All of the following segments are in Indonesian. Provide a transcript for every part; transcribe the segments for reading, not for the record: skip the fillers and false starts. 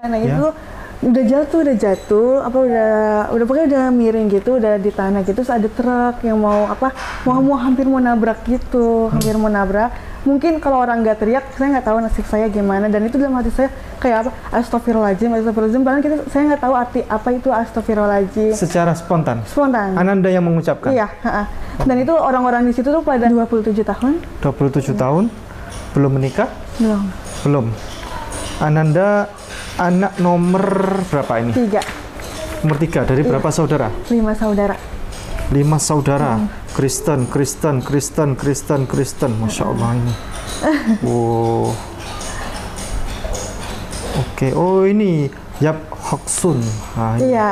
Nah itu udah jatuh, apa udah pokoknya udah miring gitu, udah di tanah gitu. Terus ada truk yang mau hampir mau nabrak gitu, hampir mau nabrak. Mungkin kalau orang nggak teriak, saya nggak tahu nasib saya gimana. Dan itu dalam hati saya kayak apa? Astagfirullahaladzim. Padahal saya nggak tahu arti apa itu astagfirullahaladzim. Secara spontan. Spontan. Ananda yang mengucapkan. Iya. Dan itu orang-orang di situ tuh pada 27 tahun. 27 tahun, belum menikah? Belum. Belum. Ananda anak nomor berapa ini? 3. Nomor 3 dari berapa saudara? 5 saudara. 5 saudara. Kristen. Masya Allah ini. Wow. Oke. Oh ini Yap Hoksun. Iya.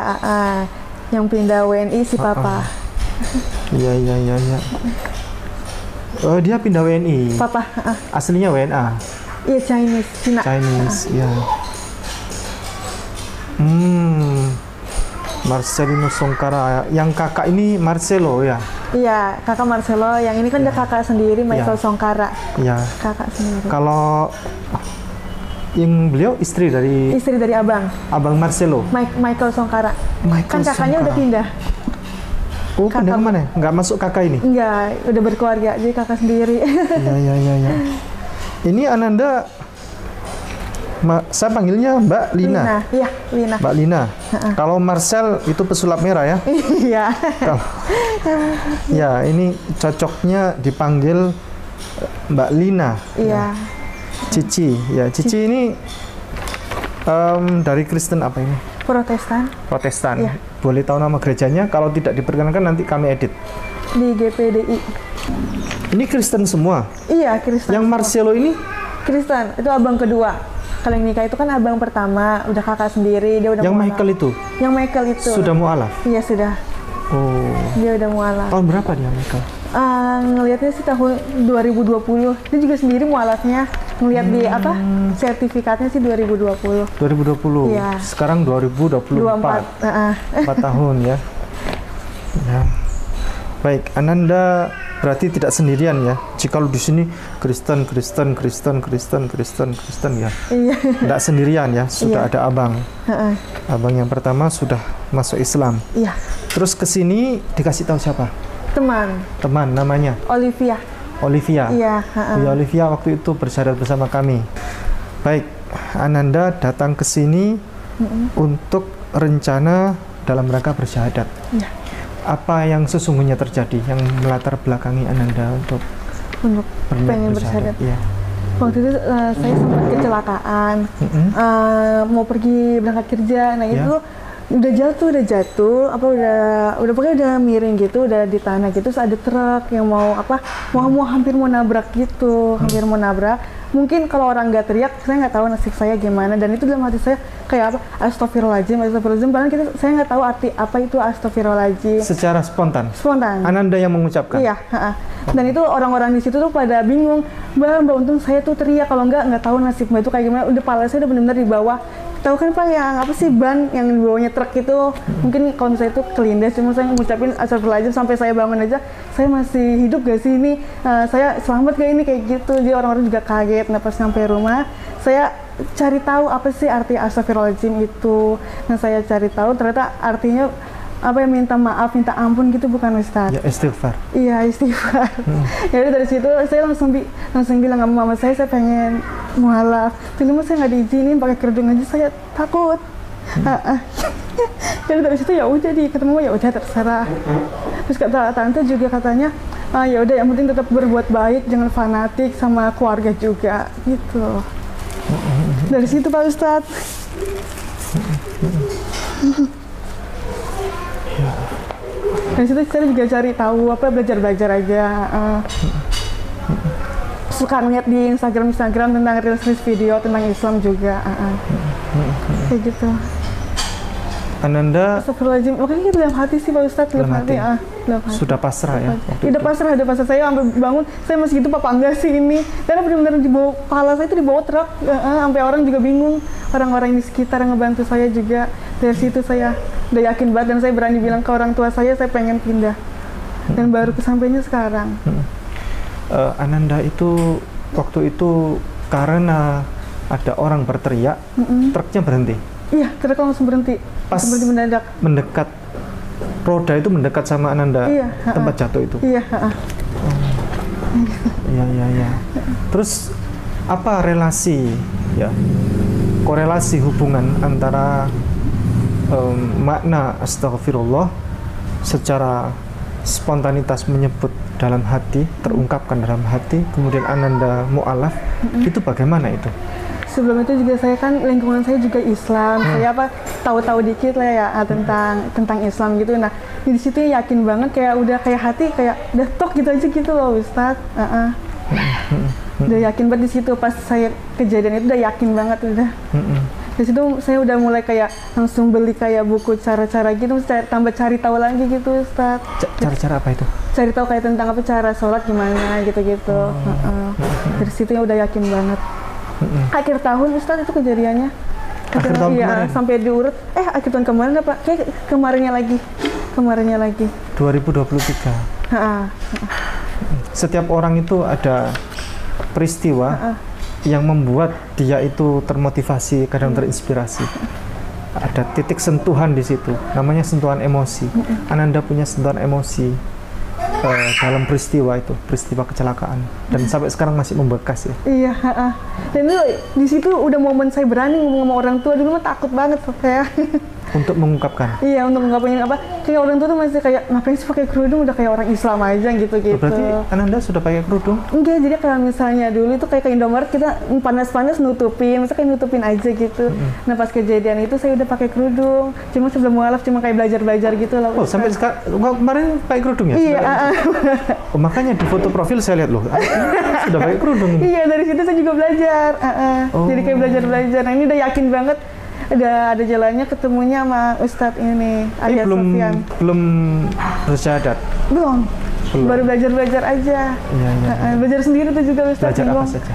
Yang pindah WNI si papa. Iya. Oh dia pindah WNI. Papa. Aslinya WNA. Iya Chinese. Cina. Ya. Marcelino Songkara, yang kakak ini Marcelo ya? Iya, kakak Marcelo, yang ini kan dia kakak sendiri, Michael Songkara. Iya. Kakak sendiri. Kalau yang beliau istri dari abang. Abang Marcelo. Michael Songkara. Michael kan kakaknya Songkara udah pindah. Oh, pindah kemana? Nggak masuk kakak ini? Enggak, udah berkeluarga, jadi kakak sendiri. Iya. Ini Ananda, saya panggilnya Mbak Lina. Iya, Lina. Mbak Lina. Kalau Marcel itu pesulap merah ya? Iya. Ya, ini cocoknya dipanggil Mbak Lina. Iya. Cici. Ya, Cici ini dari Kristen apa ini? Protestan. Iya. Boleh tahu nama gerejanya? Kalau tidak diperkenankan nanti kami edit. Di GPDI. Ini Kristen semua? Iya, Kristen. Yang Marcelo ini? Kristen, itu abang kedua. Kalau yang nikah itu kan abang pertama, udah kakak sendiri, dia udah yang mualaf. Michael itu? Yang Michael itu. Sudah mualaf? Iya, sudah. Oh. Dia udah mualaf. Tahun berapa dia Michael? Ngelihatnya sih tahun 2020. Dia juga sendiri mualafnya. Ngelihat di sertifikatnya sih 2020. 2020? Iya. Sekarang 2024? 4 tahun ya. Ya. Baik, Ananda berarti tidak sendirian ya. Jikalau di sini Kristen ya. Iya. Tidak sendirian ya, sudah ada abang. Abang yang pertama sudah masuk Islam. Iya. Terus ke sini dikasih tahu siapa? Teman namanya? Olivia. Iya. Ya, Olivia waktu itu bersyahadat bersama kami. Baik, Ananda datang ke sini untuk rencana dalam rangka bersyahadat. Iya. Apa yang sesungguhnya terjadi yang melatar belakangi Ananda untuk pengen bersyahadat? Ya. Waktu itu saya sempat kecelakaan, mau pergi berangkat kerja. Nah itu udah jatuh, apa udah pokoknya udah miring gitu, udah di tanah gitu. Terus ada truk yang mau hampir mau nabrak gitu, hampir mau nabrak. Mungkin kalau orang nggak teriak, saya nggak tahu nasib saya gimana. Dan itu dalam hati saya kayak apa? Astagfirullahaladzim. Padahal saya nggak tahu arti apa itu astagfirullahaladzim. Secara spontan? Spontan. Ananda yang mengucapkan? Iya. Dan itu orang-orang di situ tuh pada bingung. Mbak, untung saya tuh teriak. Kalau nggak tahu nasib Mbak itu kayak gimana. Udah pala saya udah benar-benar di bawah. Tahu kan Pak yang apa sih ban yang di bawahnya truk itu? Mungkin kalau misalnya itu kelindes, cuma saya ngucapin astagfirullahaladzim sampai saya bangun aja. Saya masih hidup gak sih ini? Saya selamat gak ini kayak gitu. Jadi orang-orang juga kaget. Nah pas sampai rumah, saya cari tahu apa sih arti astagfirullahaladzim itu. Nah saya cari tahu ternyata artinya apa yang minta maaf, minta ampun gitu, bukan Ustaz? Ya, istighfar. Iya, istighfar. Jadi dari situ saya langsung bilang sama mama saya pengen mualaf. Tapi saya nggak diizinin pakai kerudung aja, saya takut. Jadi dari situ ya udah kata mama ya udah terserah. Terus kata tante juga katanya ya udah yang penting tetap berbuat baik, jangan fanatik sama keluarga juga gitu. Dari situ Pak Ustadz. Dari situ saya juga cari tahu belajar aja. Suka ngeliat di Instagram tentang reels video tentang Islam juga. Kayak gitu. Ananda Astagfirullahaladzim, makanya dalam hati sih Pak Ustadz, dalam hati. Sudah pasrah ya? Udah pasrah. Saya sampai bangun, saya masih gitu, Papa enggak sih ini? Karena benar-benar di bawah, kepala saya itu di bawah truk, sampai orang juga bingung. Orang-orang di sekitar yang ngebantu saya juga. Dari situ saya udah yakin banget, dan saya berani bilang ke orang tua saya pengen pindah. Dan baru kesampainya sekarang. Ananda itu, waktu itu karena ada orang berteriak, truknya berhenti. Iya, truk langsung berhenti. Pas berhenti mendadak. Mendekat, roda itu mendekat sama Ananda, iya, tempat jatuh itu. Iya. Iya. Terus apa relasi, ya, korelasi hubungan antara makna astaghfirullah secara spontanitas menyebut dalam hati, terungkapkan dalam hati, kemudian Ananda mu'alaf, itu bagaimana itu? Sebelum itu juga saya kan lingkungan saya juga Islam, saya tahu-tahu dikit lah ya tentang Islam gitu. Nah di situ yakin banget kayak udah kayak hati kayak udah tok gitu aja gitu loh Ustadz. Udah yakin banget di situ pas saya kejadian itu udah yakin banget udah. Di situ saya udah mulai kayak langsung beli kayak buku cara-cara gitu, tambah cari tahu lagi gitu Ustadz. Cara-cara apa itu? Cari tahu kayak tentang apa cara sholat gimana gitu-gitu. Dari situ ya udah yakin banget. Akhir tahun Ustadz itu kejadiannya. Akhir tahun kemarin? Sampai diurut, akhir tahun kemarin apa? Kayak kemarinnya lagi. 2023. Setiap orang itu ada peristiwa yang membuat dia itu termotivasi, kadang terinspirasi. Ada titik sentuhan di situ, namanya sentuhan emosi. Ananda punya sentuhan emosi dalam peristiwa itu, peristiwa kecelakaan, dan sampai sekarang masih membekas ya. Iya, dan itu di situ udah momen saya berani ngomong sama orang tua. Dulu mah takut banget saya. Untuk mengungkapkan. Iya, untuk mengungkapin apa? Kayak orang tua tuh masih kayak ngapain sih pakai kerudung, udah kayak orang Islam aja gitu. Berarti Ananda sudah pakai kerudung? Enggak, jadi kalau misalnya dulu itu kayak ke Indomaret kita panas-panas nutupin, misalnya kayak nutupin aja gitu. Nah pas kejadian itu saya udah pakai kerudung, cuma sebelum mualaf cuma kayak belajar gitu lah. Oh sampai sekarang kemarin pakai kerudung ya? Iya. Oh, makanya di foto profil saya lihat loh, sudah pakai kerudung. Iya, dari situ saya juga belajar. Jadi kayak belajar. Nah ini udah yakin banget. Ada jalannya ketemunya sama Ustadz ini, Arya Sofyan. Belum bersyahadat? Belum. Baru belajar aja. Iya. Belajar sendiri tuh juga Ustadz. Belajar apa saja?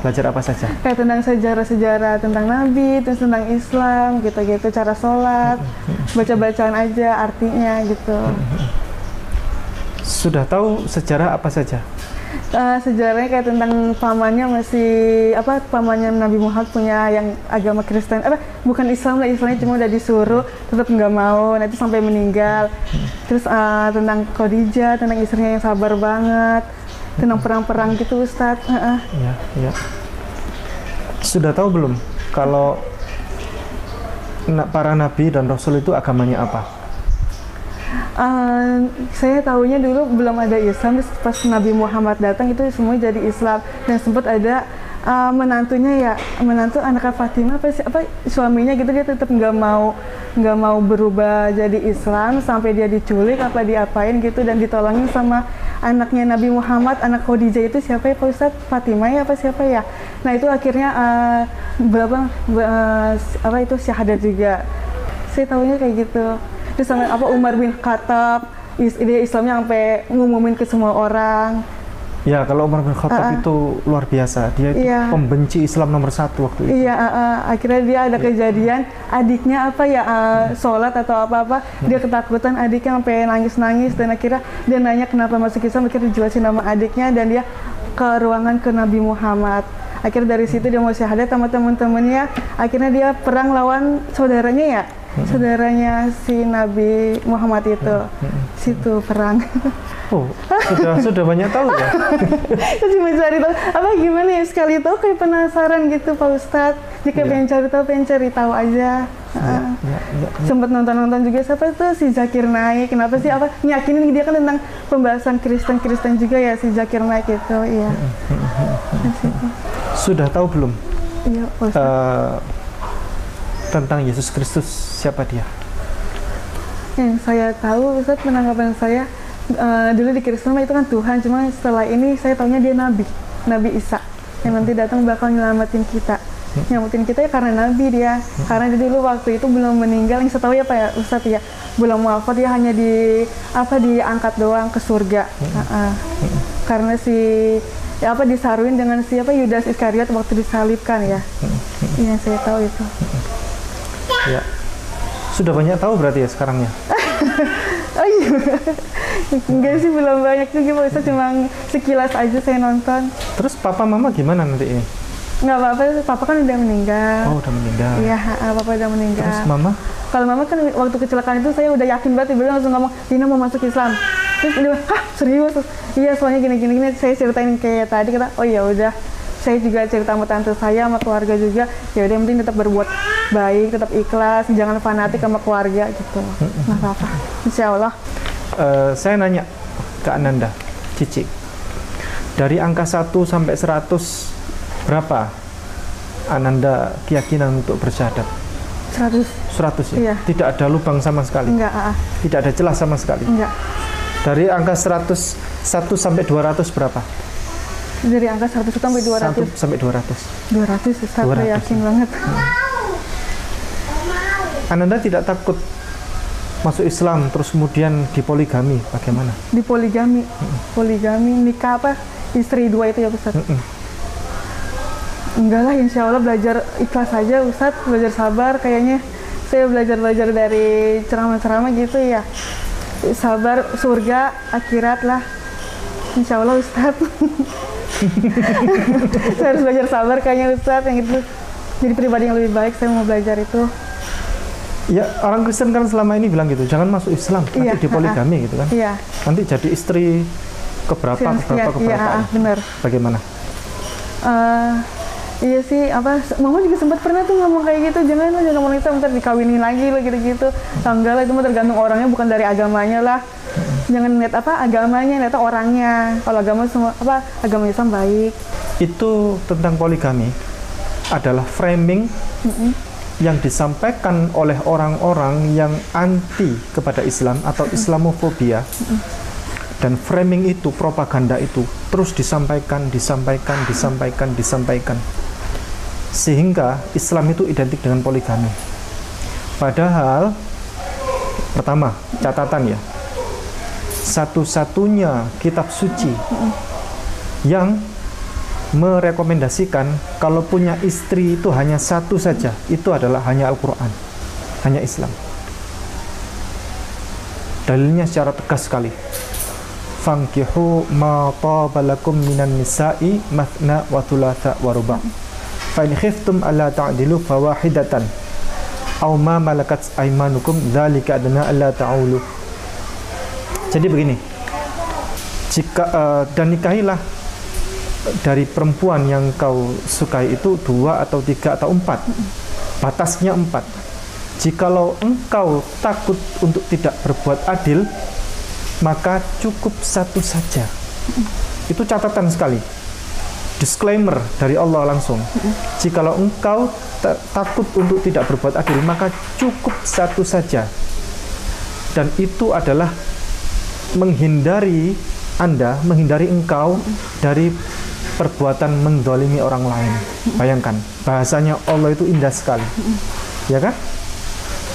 Belajar apa saja? Kayak tentang sejarah tentang Nabi, terus tentang Islam, gitu-gitu, cara sholat, baca-bacaan aja artinya gitu. Sudah tahu sejarah apa saja? Sejarahnya kayak tentang pamannya pamannya Nabi Muhammad punya yang agama Kristen, bukan Islam lah, Islamnya cuma udah disuruh tetap nggak mau, nah itu sampai meninggal. Terus tentang Khadijah, tentang istrinya yang sabar banget, tentang perang-perang gitu Ustadz. Iya. Sudah tahu belum kalau para nabi dan rasul itu agamanya apa? Saya tahunya dulu belum ada Islam, terus pas Nabi Muhammad datang itu semua jadi Islam, dan sempat ada menantu anaknya Fatimah suaminya gitu, dia tetap nggak mau berubah jadi Islam sampai dia diculik diapain gitu, dan ditolongin sama anaknya Nabi Muhammad, anak Khadijah itu siapa ya Pak Ustadz? Fatimah ya siapa ya? Nah itu akhirnya itu syahadat juga. Saya tahunya kayak gitu. Terus sama Umar bin Khattab, dia Islamnya sampai ngumumin ke semua orang. Ya, kalau Umar bin Khattab itu luar biasa. Dia itu pembenci Islam nomor 1 waktu itu. Iya, akhirnya dia ada kejadian, adiknya sholat atau apa-apa, dia ketakutan, adiknya sampai nangis-nangis, dan akhirnya dia nanya kenapa masuk Islam, akhirnya dijelasin nama adiknya, dan dia ke ruangan ke Nabi Muhammad. Akhirnya dari situ dia mau syahadat sama teman-temannya, akhirnya dia perang lawan saudaranya saudaranya si Nabi Muhammad itu, situ perang. Oh, sudah banyak tahu ya. Terus mencari tahu gimana ya, sekali tahu kayak penasaran gitu Pak Ustadz. Jika pengen cari tahu aja. Sempat nonton juga siapa itu si Zakir Naik. Kenapa sih nyakinin dia kan tentang pembahasan Kristen juga ya si Zakir Naik itu, iya. Sudah tahu belum? Iya, Pak Ustadz. Tentang Yesus Kristus, siapa dia? Yang saya tahu, Ustadz, penanggapan saya dulu di Kristen itu kan Tuhan, cuma setelah ini saya taunya dia Nabi Isa yang nanti datang bakal nyelamatin kita ya karena Nabi dia, karena dia dulu waktu itu belum meninggal, yang saya tahu ya Pak ya Ustadz ya, belum wafat, dia hanya diangkat doang ke surga. Karena disaruin dengan Yudas Iskariot waktu disalibkan ya. Iya, saya tahu itu. Ya, sudah banyak tahu berarti ya sekarang ya? Oh iya, enggak sih, belum banyak juga Pak Ustadz, cuma sekilas aja saya nonton. Terus papa mama gimana nanti ini? Nggak apa-apa, papa kan udah meninggal. Oh, udah meninggal. Iya, papa udah meninggal. Terus mama? Kalau mama kan waktu kecelakaan itu saya udah yakin banget, dia langsung ngomong, Dina mau masuk Islam. Terus dia bilang, hah serius? Iya, soalnya gini. Saya ceritain kayak tadi, kata, oh ya udah. Saya juga cerita sama tante saya, sama keluarga juga. Ya udah, yang penting tetap berbuat baik, tetap ikhlas, jangan fanatik sama keluarga gitu. Nggak apa-apa, insya Allah. Saya nanya ke Ananda, Cici, dari angka 1 sampai 100 berapa Ananda keyakinan untuk bersyahadat? 100 ya? Iya. Tidak ada lubang sama sekali? Enggak, Tidak ada celah sama sekali? Enggak. Dari angka 100, 1 sampai 200 berapa? Dari angka 100 sampai 200? 1 sampai 200. 200, saya yakin banget. Ananda tidak takut masuk Islam, terus kemudian dipoligami, bagaimana? Dipoligami? Poligami, nikah apa? Istri 2 itu ya Ustaz? Enggak lah, insya Allah belajar ikhlas aja Ustadz, belajar sabar. Kayaknya saya belajar dari ceramah-ceramah gitu ya, sabar, surga, akhirat lah, insya Allah Ustadz. Saya harus belajar sabar kayaknya Ustadz, yang itu jadi pribadi yang lebih baik. Saya mau belajar itu. Ya, orang Kristen kan selama ini bilang gitu, jangan masuk Islam, nanti dipoligami gitu kan. Iya. Nanti jadi istri keberapa. Iya, benar. Bagaimana? Iya sih, mama juga sempat pernah tuh ngomong kayak gitu, jangan ngomong Islam, ntar dikawinin lagi lah gitu-gitu. Enggak lah, itu mah tergantung orangnya, bukan dari agamanya lah. Jangan lihat agamanya, lihat orangnya. Kalau agama semua agama Islam baik. Itu tentang poligami adalah framing yang disampaikan oleh orang-orang yang anti kepada Islam atau Islamofobia. Dan framing itu, propaganda itu terus disampaikan. Sehingga Islam itu identik dengan poligami. Padahal, pertama, catatan ya, satu-satunya kitab suci yang merekomendasikan kalau punya istri itu hanya satu saja, itu adalah hanya Al-Quran, hanya Islam. Dalilnya secara tegas sekali. Fankihu ma taba lakum minan nisa'i mathna wa thulatha wa ruba'. Fa in khiftum alla ta'dilu fawahidatan aw ma malakat aymanukum dzalika adna alla ta'ulu. Jadi begini. Dan nikahilah dari perempuan yang kau sukai itu 2 atau 3 atau 4. Batasnya 4. Jikalau engkau takut untuk tidak berbuat adil, maka cukup satu saja. Itu catatan sekali. Disclaimer dari Allah langsung. Jikalau engkau takut untuk tidak berbuat adil, maka cukup satu saja. Dan itu adalah menghindari engkau dari perbuatan mendolimi orang lain. Bayangkan, bahasanya Allah itu indah sekali. Ya kan?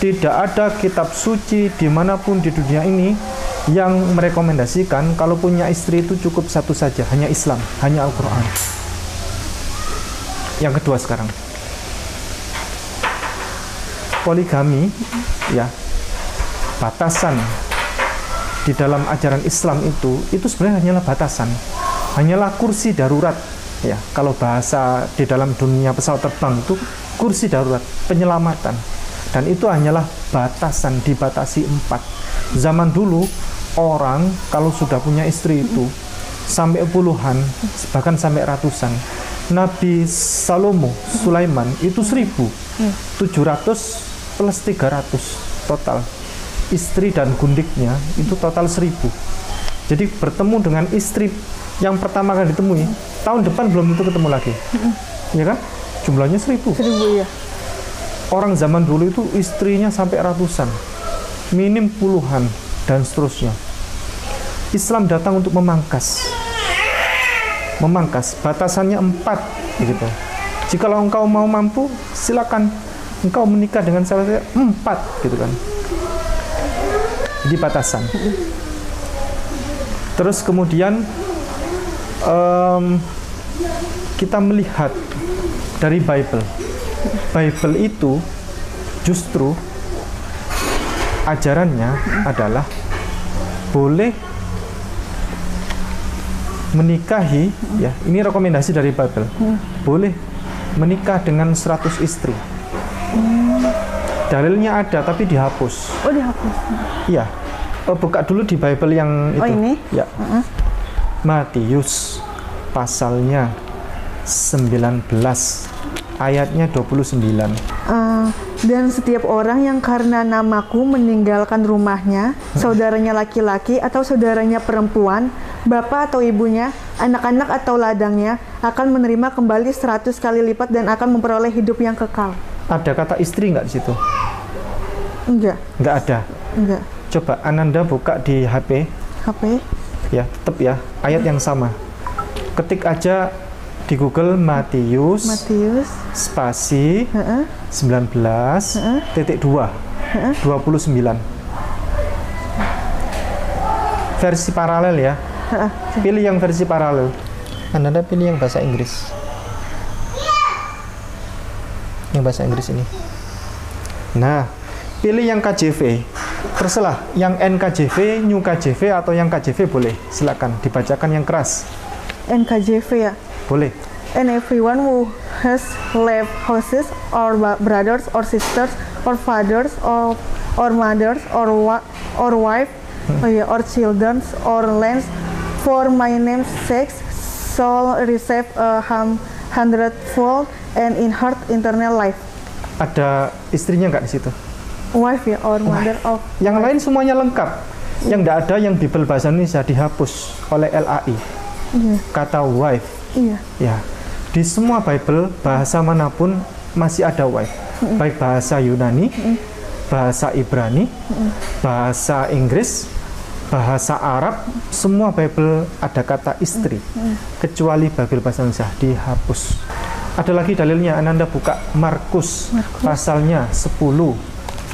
Tidak ada kitab suci dimanapun di dunia ini yang merekomendasikan kalau punya istri itu cukup satu saja, hanya Islam, hanya Al-Quran. Yang kedua sekarang, poligami, ya, batasan di dalam ajaran Islam itu sebenarnya hanyalah batasan, hanyalah kursi darurat, ya. Kalau bahasa di dalam dunia pesawat terbang itu kursi darurat, penyelamatan. Dan itu hanyalah batasan, dibatasi 4. Zaman dulu orang kalau sudah punya istri itu sampai puluhan, bahkan sampai ratusan. Nabi Sulaiman itu 1.700 plus 300 total. Istri dan gundiknya itu total 1.000. Jadi bertemu dengan istri yang pertama kali ditemui, tahun depan belum tentu ketemu lagi. Ya kan? Jumlahnya 1.000. 1.000 ya. Orang zaman dulu itu istrinya sampai ratusan, minim puluhan, dan seterusnya. Islam datang untuk memangkas batasannya 4 begitu. Jikalau engkau mau mampu, silakan engkau menikah dengan salah satu 4 gitu kan. Di batasan. Terus kemudian kita melihat dari Bible itu justru ajarannya adalah boleh menikahi, ya, ini rekomendasi dari Bible, boleh menikah dengan 100 istri. Dalilnya ada tapi dihapus. Oh, dihapus. Iya. Buka dulu di Bible yang itu. Oh, ini? Ya. Matius pasalnya 19 ayatnya 29. Dan setiap orang yang karena namaku meninggalkan rumahnya, saudaranya laki-laki atau saudaranya perempuan, bapak atau ibunya, anak-anak atau ladangnya, akan menerima kembali 100 kali lipat dan akan memperoleh hidup yang kekal. Ada kata istri nggak di situ? Enggak. Nggak ada. Enggak. Coba Ananda buka di HP. HP. Ya, tetap ya, ayat yang sama. Ketik aja di Google Matius spasi 19.2 29. Versi paralel ya. Pilih yang versi paralel. Anda pilih yang bahasa Inggris. Yang bahasa Inggris ini. Nah, pilih yang KJV. Terserah, yang NKJV, New KJV atau yang KJV boleh. Silakan dibacakan yang keras. NKJV ya. Boleh. And everyone who has left houses or brothers or sisters or fathers or mothers or wife or children or lands for my name's sake shall receive a hundredfold and inherit eternal life. Ada istrinya nggak di situ? Wife ya, or mother of. Yang wife. lain semuanya lengkap. Yang tidak ada yang Bible bahasa Indonesia dihapus oleh LAI. Kata wife. Iya. Ya. Di semua Bible bahasa manapun masih ada wife. Baik bahasa Yunani, bahasa Ibrani, bahasa Inggris, bahasa Arab, semua Bible ada kata istri. Kecuali Bible bahasa Indonesia dihapus. Ada lagi dalilnya, Ananda buka Markus. Pasalnya 10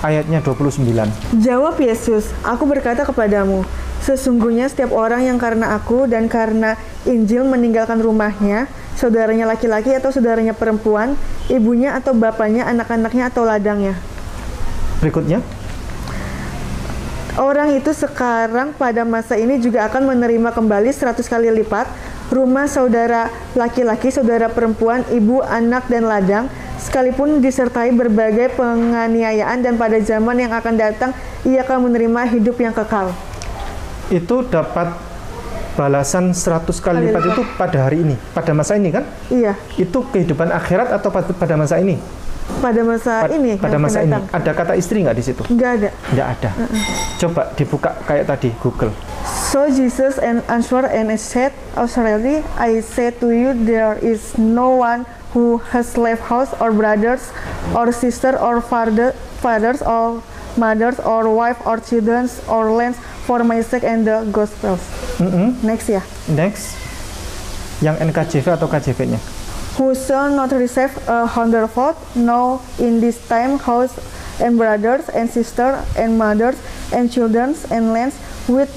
ayatnya 29. Jawab Yesus, aku berkata kepadamu, sesungguhnya setiap orang yang karena aku dan karena Injil meninggalkan rumahnya, saudaranya laki-laki atau saudaranya perempuan, ibunya atau bapaknya, anak-anaknya atau ladangnya. Berikutnya. Orang itu sekarang pada masa ini juga akan menerima kembali 100 kali lipat rumah saudara laki-laki, saudara perempuan, ibu, anak, dan ladang, sekalipun disertai berbagai penganiayaan, dan pada zaman yang akan datang ia akan menerima hidup yang kekal. Itu dapat balasan 100 kali lipat itu pada hari ini, pada masa ini kan? Iya. Itu kehidupan akhirat atau pada masa ini? Pada masa ini. Pada masa ini. Ada kata istri nggak di situ? Nggak ada. Nggak ada. Coba dibuka kayak tadi, Google. So Jesus answered and said, "Authority, I say to you, there is no one who has left house or brothers or sister or fathers or mothers or wife or children or lands for my sake and the gospels." Next ya. Next. Yang NKJV atau KJV-nya? Who shall not receive a hundredfold, no, in this time house and brothers and sisters and mothers and children and lands with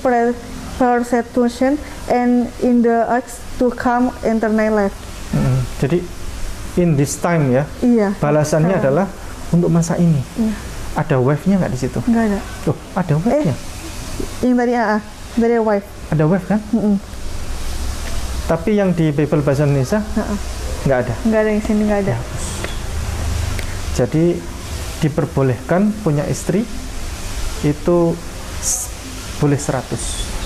persecution and in the age to come eternal life. Jadi in this time ya. Iya. Balasannya adalah untuk masa ini. Iya. Ada wife-nya nggak di situ? Nggak ada. Loh, ada wife-nya? Yang tadi dari wife. Ada wife kan? Tapi yang di Bible bahasa Indonesia nggak ada. Nggak ada, yang sini nggak ada. Jadi diperbolehkan punya istri itu boleh 100.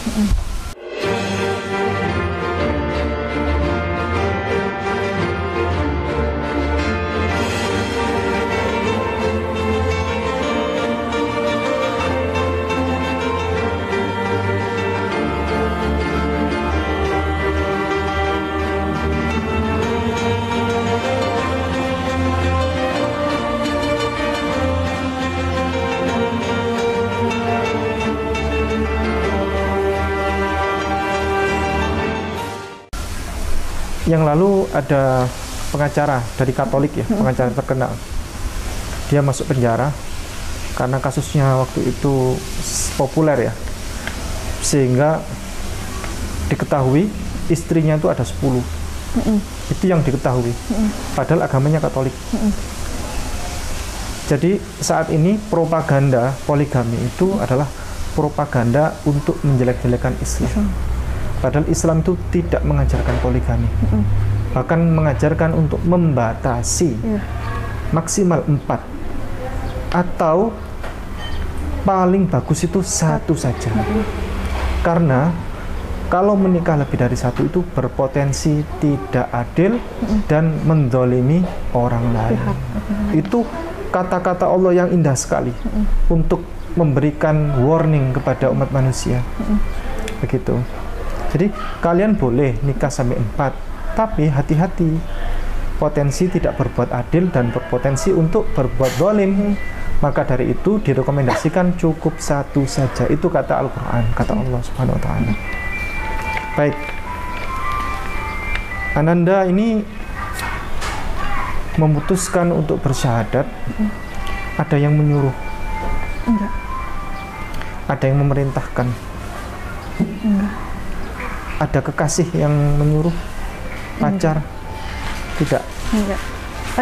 Yang lalu ada pengacara dari Katolik ya, pengacara terkenal. Dia masuk penjara karena kasusnya waktu itu populer ya. Sehingga diketahui istrinya itu ada 10. Itu yang diketahui. Padahal agamanya Katolik. Jadi saat ini propaganda poligami itu adalah propaganda untuk menjelek-jelekan Islam. Padahal Islam itu tidak mengajarkan poligami. bahkan mengajarkan untuk membatasi maksimal 4 atau paling bagus itu 1 saja. Karena kalau menikah lebih dari 1 itu berpotensi tidak adil dan mendolimi orang lain. Itu kata-kata Allah yang indah sekali untuk memberikan warning kepada umat manusia. Begitu. Jadi kalian boleh nikah sampai 4, tapi hati-hati, potensi tidak berbuat adil dan berpotensi untuk berbuat zalim. Maka dari itu direkomendasikan cukup 1 saja. Itu kata Al-Quran, kata Allah Subhanahu Wa Taala. Baik, Ananda ini memutuskan untuk bersyahadat. Ada yang menyuruh? Enggak. Ada yang memerintahkan? Enggak. Ada kekasih yang menyuruh? Pacar? Tidak. Enggak.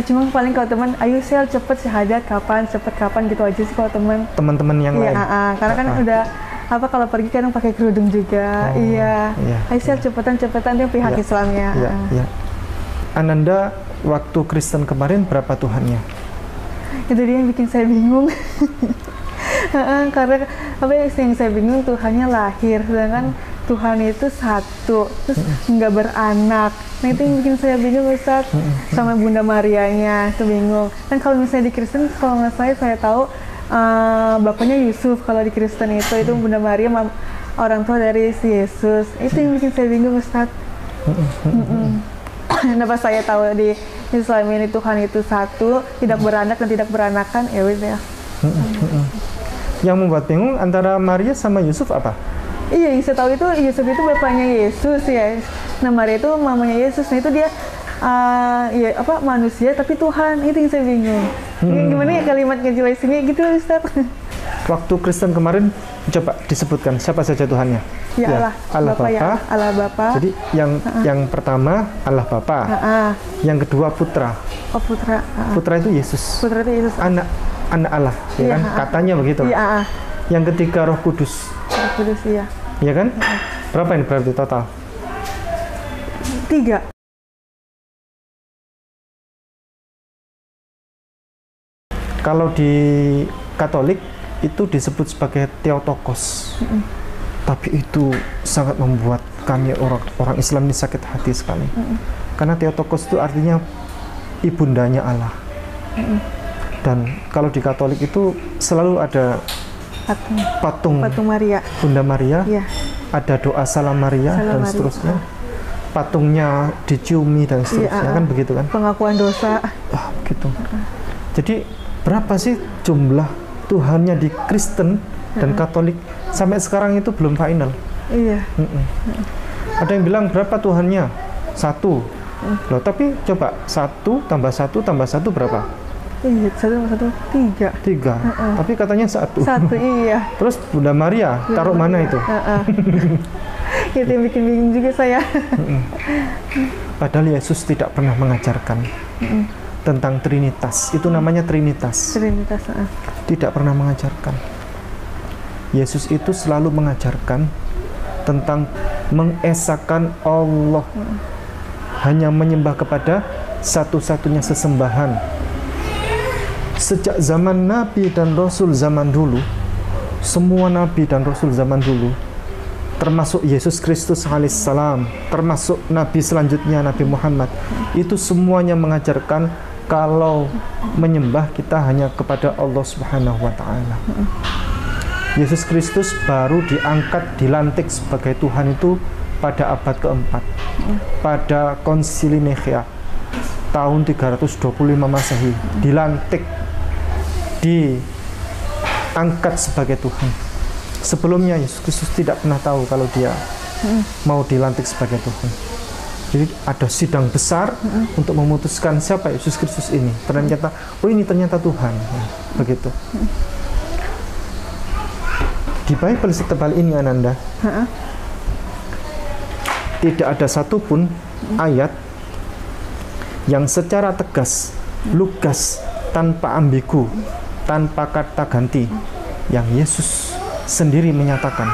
Cuma paling kalau teman, ayo sel cepet syahadat, cepet kapan gitu aja sih kalau teman-teman yang lain. Karena kan udah kalau pergi kan pakai kerudung juga. Ayo sel cepetan tuh pihak Islamnya. Ananda waktu Kristen kemarin berapa Tuhannya? Itu dia yang bikin saya bingung. Karena yang saya bingung, Tuhannya lahir, sedangkan Tuhan itu 1, terus nggak beranak. Nah itu yang bikin saya bingung, Ustaz. Sama Bunda Marianya, itu bingung. Dan kalau misalnya di Kristen, kalau nggak saya tahu bapaknya Yusuf. Kalau di Kristen itu Bunda Maria orang tua dari si Yesus. Itu yang bikin saya bingung, Ustaz. Kenapa saya tahu di Islam ini Tuhan itu 1, tidak beranak dan tidak beranakan, ya udah. Yang membuat bingung antara Maria sama Yusuf apa? Iya, yang saya tahu itu Yusuf itu bapaknya Yesus ya. Nah Maria itu mamanya Yesus. Nah itu dia manusia tapi Tuhan. Itu yang saya bingung. Gimana ya kalimat ngejelasinnya gitu, Ustaz? Waktu Kristen kemarin coba disebutkan siapa saja Tuhannya. Ya, Allah Bapa. Ya, Allah Bapa. Jadi yang pertama Allah Bapa. Yang kedua Putra. Oh, Putra. Putra itu Yesus. Putra itu Yesus. Anak Allah, ya kan? Katanya begitu. Iya. Yang ketiga Roh Kudus. Roh Kudus, iya. Iya kan? Berapa ini berarti total? 3. Kalau di Katolik itu disebut sebagai Theotokos. Tapi itu sangat membuat kami orang Islam ini sakit hati sekali. Karena Theotokos itu artinya ibundanya Allah. Dan kalau di Katolik itu selalu ada patung Maria, Bunda Maria, ada doa Salam Maria dan seterusnya. Patungnya diciumi dan seterusnya, kan begitu kan? Pengakuan dosa. Begitu. Jadi berapa sih jumlah Tuhannya di Kristen dan Katolik? Sampai sekarang itu belum final. Iya. Ada yang bilang berapa Tuhannya? 1. Loh, tapi coba 1 tambah 1 tambah 1 berapa? 1 tambah 1 3. Tapi katanya 1. Iya. Terus Bunda Maria taruh mana itu? Itu yang bikin bingung juga saya. Padahal Yesus tidak pernah mengajarkan tentang Trinitas. Itu namanya Trinitas. Tidak pernah mengajarkan. Yesus itu selalu mengajarkan tentang mengesahkan Allah. Hanya menyembah kepada satu-satunya sesembahan. Sejak zaman Nabi dan Rasul zaman dulu, semua Nabi dan Rasul zaman dulu, termasuk Yesus Kristus alaihissalam, termasuk Nabi selanjutnya Nabi Muhammad, itu semuanya mengajarkan kalau menyembah kita hanya kepada Allah Subhanahu wa Ta'ala. Yesus Kristus baru diangkat, dilantik sebagai Tuhan itu pada abad keempat, pada Konsili Nikea tahun 325 Masehi, dilantik, diangkat sebagai Tuhan. Sebelumnya Yesus Kristus tidak pernah tahu kalau dia mau dilantik sebagai Tuhan. Jadi ada sidang besar untuk memutuskan siapa Yesus Kristus ini. Ternyata, ini ternyata Tuhan. Begitu. Di Bible setebal ini, Ananda, tidak ada satupun ayat yang secara tegas, lugas, tanpa ambigu, tanpa kata ganti, yang Yesus sendiri menyatakan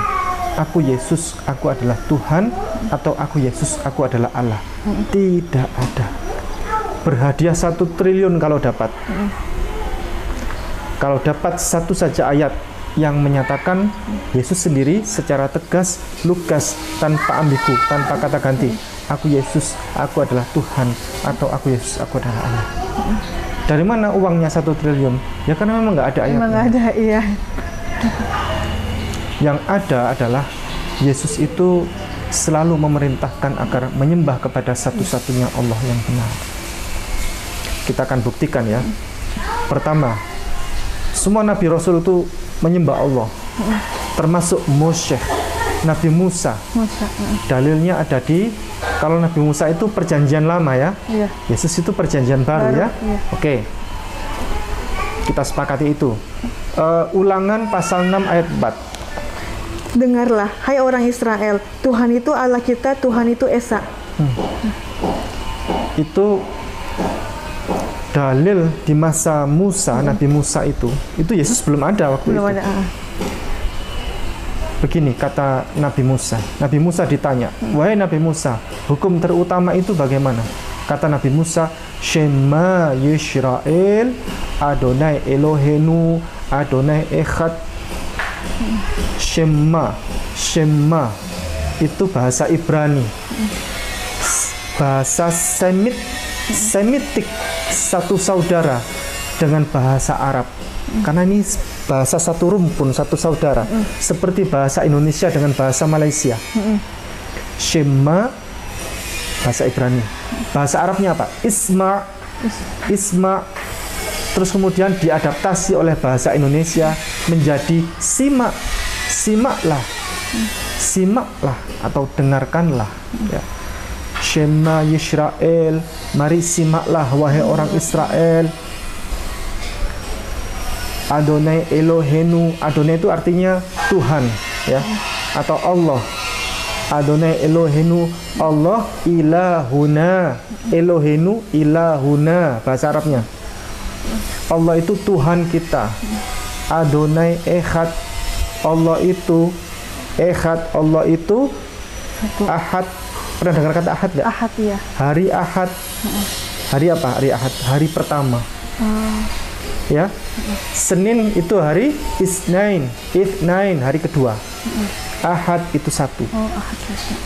aku Yesus, aku adalah Tuhan, atau aku Yesus, aku adalah Allah. Tidak ada. Berhadiah 1 triliun kalau dapat. Kalau dapat satu saja ayat yang menyatakan Yesus sendiri secara tegas, lugas, tanpa ambigu, tanpa kata ganti. Aku Yesus, aku adalah Tuhan, atau aku Yesus, aku adalah Allah. Dari mana uangnya 1 triliun? Ya karena memang nggak ada ayatnya. Memang nggak ada, iya. Yang ada adalah Yesus itu selalu memerintahkan agar menyembah kepada satu-satunya Allah yang benar. Kita akan buktikan ya. Pertama, semua Nabi Rasul itu menyembah Allah, termasuk Moshe, Nabi Musa. Dalilnya ada di, kalau Nabi Musa itu perjanjian lama ya, Yesus itu perjanjian baru ya. Oke, kita sepakati itu. Ulangan pasal 6 ayat 4. Dengarlah, hai orang Israel, Tuhan itu Allah kita, Tuhan itu Esa. Itu dalil di masa Musa, Nabi Musa itu Yesus belum ada waktu belum itu. Ada. Begini kata Nabi Musa. Nabi Musa ditanya, wahai Nabi Musa, hukum terutama itu bagaimana? Kata Nabi Musa, Shema Yisrael, Adonai Elohenu, Adonai Echad. Shema itu bahasa Ibrani, bahasa Semitik, satu saudara dengan bahasa Arab. Karena ini bahasa satu rumpun, satu saudara, seperti bahasa Indonesia dengan bahasa Malaysia. Shema bahasa Ibrani, bahasa Arabnya apa? Isma. Terus kemudian diadaptasi oleh bahasa Indonesia menjadi simaklah atau dengarkanlah ya. Shema Yisrael, mari simaklah wahai orang Israel. Adonai Elohenu, Adonai itu artinya Tuhan ya, atau Allah. Adonai Elohenu, Allah ilahuna, Elohenu ilahuna bahasa Arabnya. Allah itu Tuhan kita. Adonai Echad, Allah itu Echad, Allah itu Ahad. Pernah dengar kata Ahad nggak? Ahad ya. Hari Ahad. Hari apa? Hari Ahad. Hari pertama. Ya. Senin itu hari Isnain, hari kedua. Ahad itu satu. Ahad.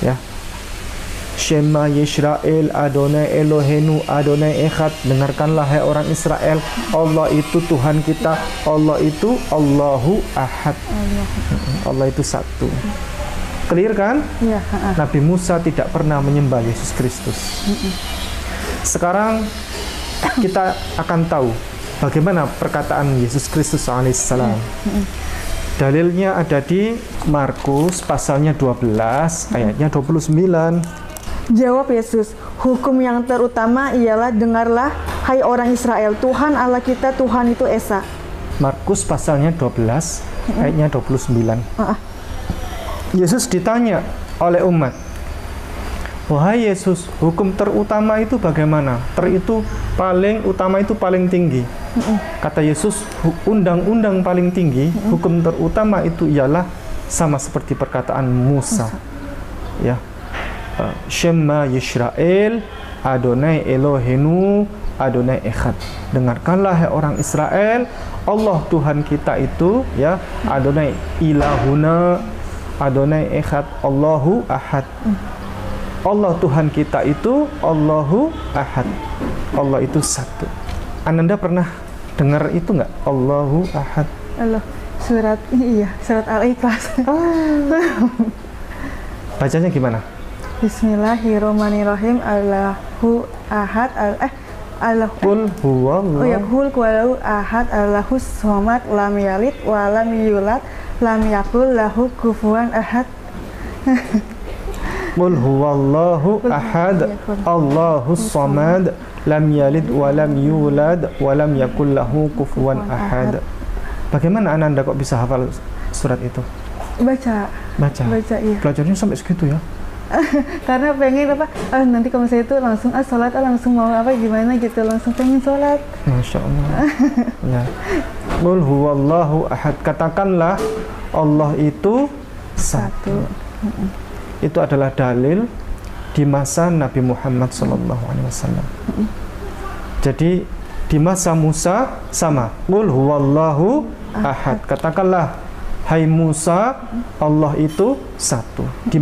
Ya. Shema Yisrael, Adonai Elohenu, Adonai Echad. Dengarkanlah hai orang Israel, Allah itu Tuhan kita, Allah itu Allahu Ahad. Allah itu satu. Clear kan? Ya, Nabi Musa tidak pernah menyembah Yesus Kristus. Sekarang kita akan tahu bagaimana perkataan Yesus Kristus alaihissalam. Dalilnya ada di Markus pasalnya 12 ayatnya 29. Jawab Yesus, hukum yang terutama ialah dengarlah, hai orang Israel, Tuhan Allah kita, Tuhan itu Esa. Markus pasalnya 12 ayatnya 29. Yesus ditanya oleh umat, wahai Yesus, hukum terutama itu bagaimana? Itu paling utama, itu paling tinggi. Kata Yesus, undang-undang paling tinggi, hukum terutama itu ialah sama seperti perkataan Musa. Ya. Shema Yisrael, Adonai Elohenu, Adonai Echad. Dengarkanlah hai orang Israel, Allah Tuhan kita itu ya, Adonai ilahuna, Adonai Echad, Allahu Ahad. Allah Tuhan kita itu Allahu Ahad. Allah itu satu. Ananda pernah dengar itu nggak? Allahu Ahad. Allah, surat Al-Ikhlas. Bacanya gimana? Bismillahirrahmanirrahim. Allahu Ahad. Qul huwallahu. Oh ya, qul huwallahu ahad, Allahus somad, lam yalid wa lam yulad, lam yakul lahu kufuwan ahad. Qul huwallahu ahad, Allahus somad, lam yalid wa lam yulad wa lam yakul lahu kufuwan ahad. Bagaimana Ananda kok bisa hafal surat itu? Baca, iya. Belajarnya sampai segitu ya? Karena pengen apa, nanti kalau saya itu langsung sholat, langsung mau apa gimana gitu, langsung pengen sholat. Masya Allah. Ya. Qul huwallahu ahad, katakanlah Allah itu satu. Itu adalah dalil di masa Nabi Muhammad SAW. Jadi di masa Musa sama, qul huwallahu ahad. Katakanlah, hai Musa, Allah itu satu. Di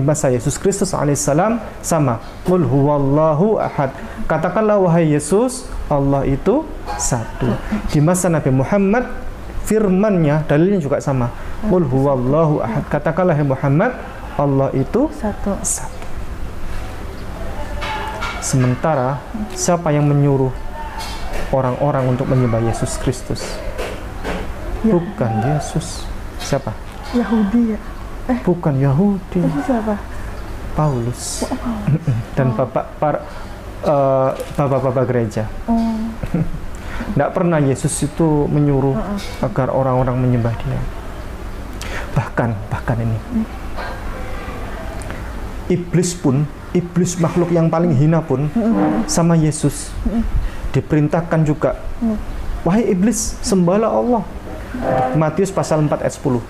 masa Yesus Kristus alaihissalam sama, qul huwallahu ahad. Katakanlah, wahai Yesus, Allah itu satu. Di masa Nabi Muhammad, firmannya, dalilnya juga sama, qul huwallahu ahad. Katakanlah, hai Muhammad, Allah itu satu. Sementara siapa yang menyuruh orang-orang untuk menyembah Yesus Kristus? Bukan Yesus. Siapa? Yahudi ya? Bukan Yahudi. Itu siapa? Paulus. Dan bapak-bapak gereja. Tidak pernah Yesus itu menyuruh agar orang-orang menyembah Dia. Bahkan ini, iblis makhluk yang paling hina pun sama Yesus diperintahkan juga, wahai iblis, sembahlah Allah. Matius pasal 4 ayat 10.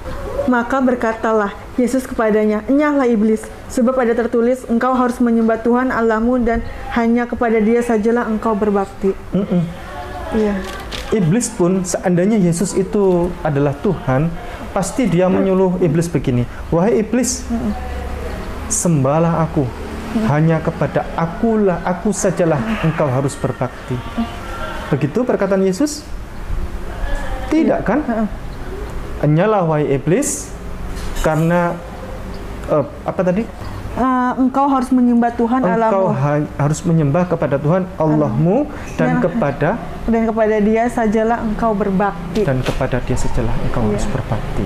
Maka berkatalah Yesus kepadanya, enyahlah iblis, sebab ada tertulis, engkau harus menyembah Tuhan Allahmu dan hanya kepada Dia sajalah engkau berbakti. Iya. Iblis pun, seandainya Yesus itu adalah Tuhan, pasti dia menyuruh iblis begini, wahai iblis, sembahlah aku, hanya kepada aku sajalah engkau harus berbakti. Begitu perkataan Yesus? Tidak kan? Enyahlah wahai iblis, karena apa tadi? Engkau harus menyembah Tuhan Allahmu. Engkau harus menyembah kepada Tuhan Allahmu dan kepada Dia sajalah engkau berbakti. Dan kepada Dia sajalah engkau harus berbakti.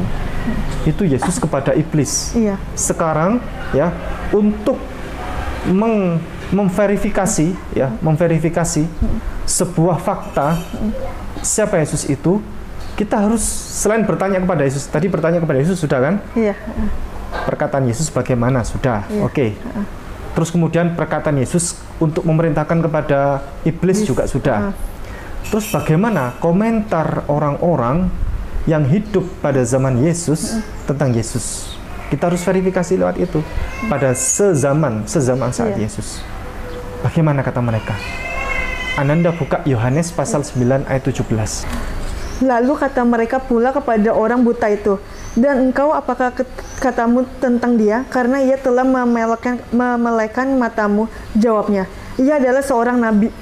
Itu Yesus kepada iblis. Iya. Sekarang ya, untuk memverifikasi sebuah fakta siapa Yesus itu, kita harus selain bertanya kepada Yesus. Tadi bertanya kepada Yesus sudah kan? Iya. Perkataan Yesus bagaimana? Sudah. Iya. Oke. Terus kemudian perkataan Yesus untuk memerintahkan kepada iblis juga sudah. Terus bagaimana komentar orang-orang yang hidup pada zaman Yesus tentang Yesus? Kita harus verifikasi lewat itu. Pada sezaman saat Yesus. Bagaimana kata mereka? Ananda buka Yohanes pasal 9 ayat 17. Lalu kata mereka pula kepada orang buta itu, dan engkau apakah katamu tentang dia? Karena ia telah memelekan matamu. Jawabnya, ia adalah seorang nabi.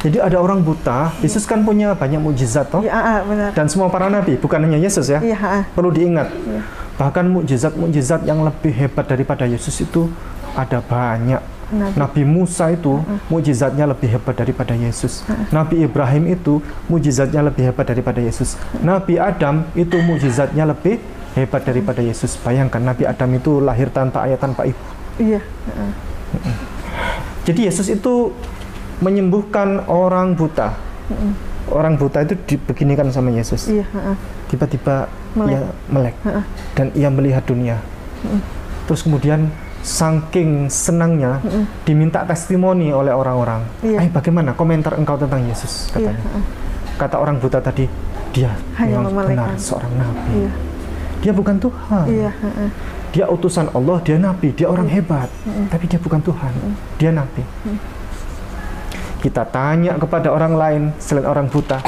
Jadi ada orang buta, Yesus kan punya banyak mukjizat toh? Ya, benar. Dan semua para nabi, bukan hanya Yesus ya. Ya. Perlu diingat. Ya. Bahkan mukjizat yang lebih hebat daripada Yesus itu ada banyak. Nabi Musa itu mukjizatnya lebih hebat daripada Yesus. Nabi Ibrahim itu mukjizatnya lebih hebat daripada Yesus. Nabi Adam itu mukjizatnya lebih hebat daripada Yesus. Bayangkan Nabi Adam itu lahir tanpa ayah tanpa ibu. Iya. Jadi Yesus itu menyembuhkan orang buta. Orang buta itu dibeginikan sama Yesus. Iya. Tiba-tiba ia melek dan ia melihat dunia. Terus kemudian saking senangnya diminta testimoni oleh orang-orang. Iya. Bagaimana komentar engkau tentang Yesus? Katanya. Iya. Kata orang buta tadi, dia memang benar seorang nabi. Iya. Dia bukan Tuhan. Iya. Dia utusan Allah, dia nabi, dia orang hebat. Tapi dia bukan Tuhan. Dia nabi. Kita tanya kepada orang lain selain orang buta.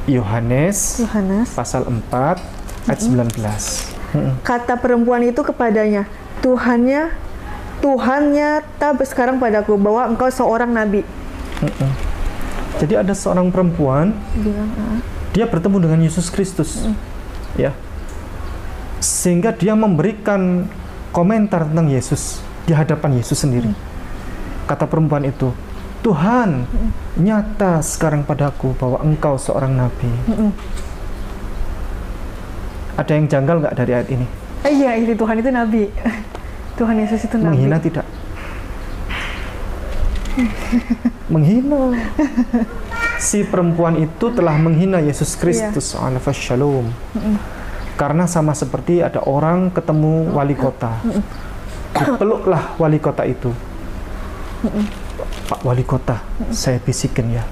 Yohanes pasal 4 ayat 19. Kata perempuan itu kepadanya, Tuhannya nyata sekarang padaku bahwa engkau seorang nabi. Jadi ada seorang perempuan, dia bertemu dengan Yesus Kristus, ya, sehingga dia memberikan komentar tentang Yesus di hadapan Yesus sendiri. Kata perempuan itu, Tuhan nyata sekarang padaku bahwa engkau seorang nabi. Ada yang janggal nggak dari ayat ini? Iya, ini Tuhan itu nabi. Tuhan Yesus itu nabi. Menghina tidak? Menghina. Si perempuan itu telah menghina Yesus Kristus. Shalom. Karena sama seperti ada orang ketemu wali kota. Dipeluklah wali kota itu. Pak wali kota, saya bisikin ya.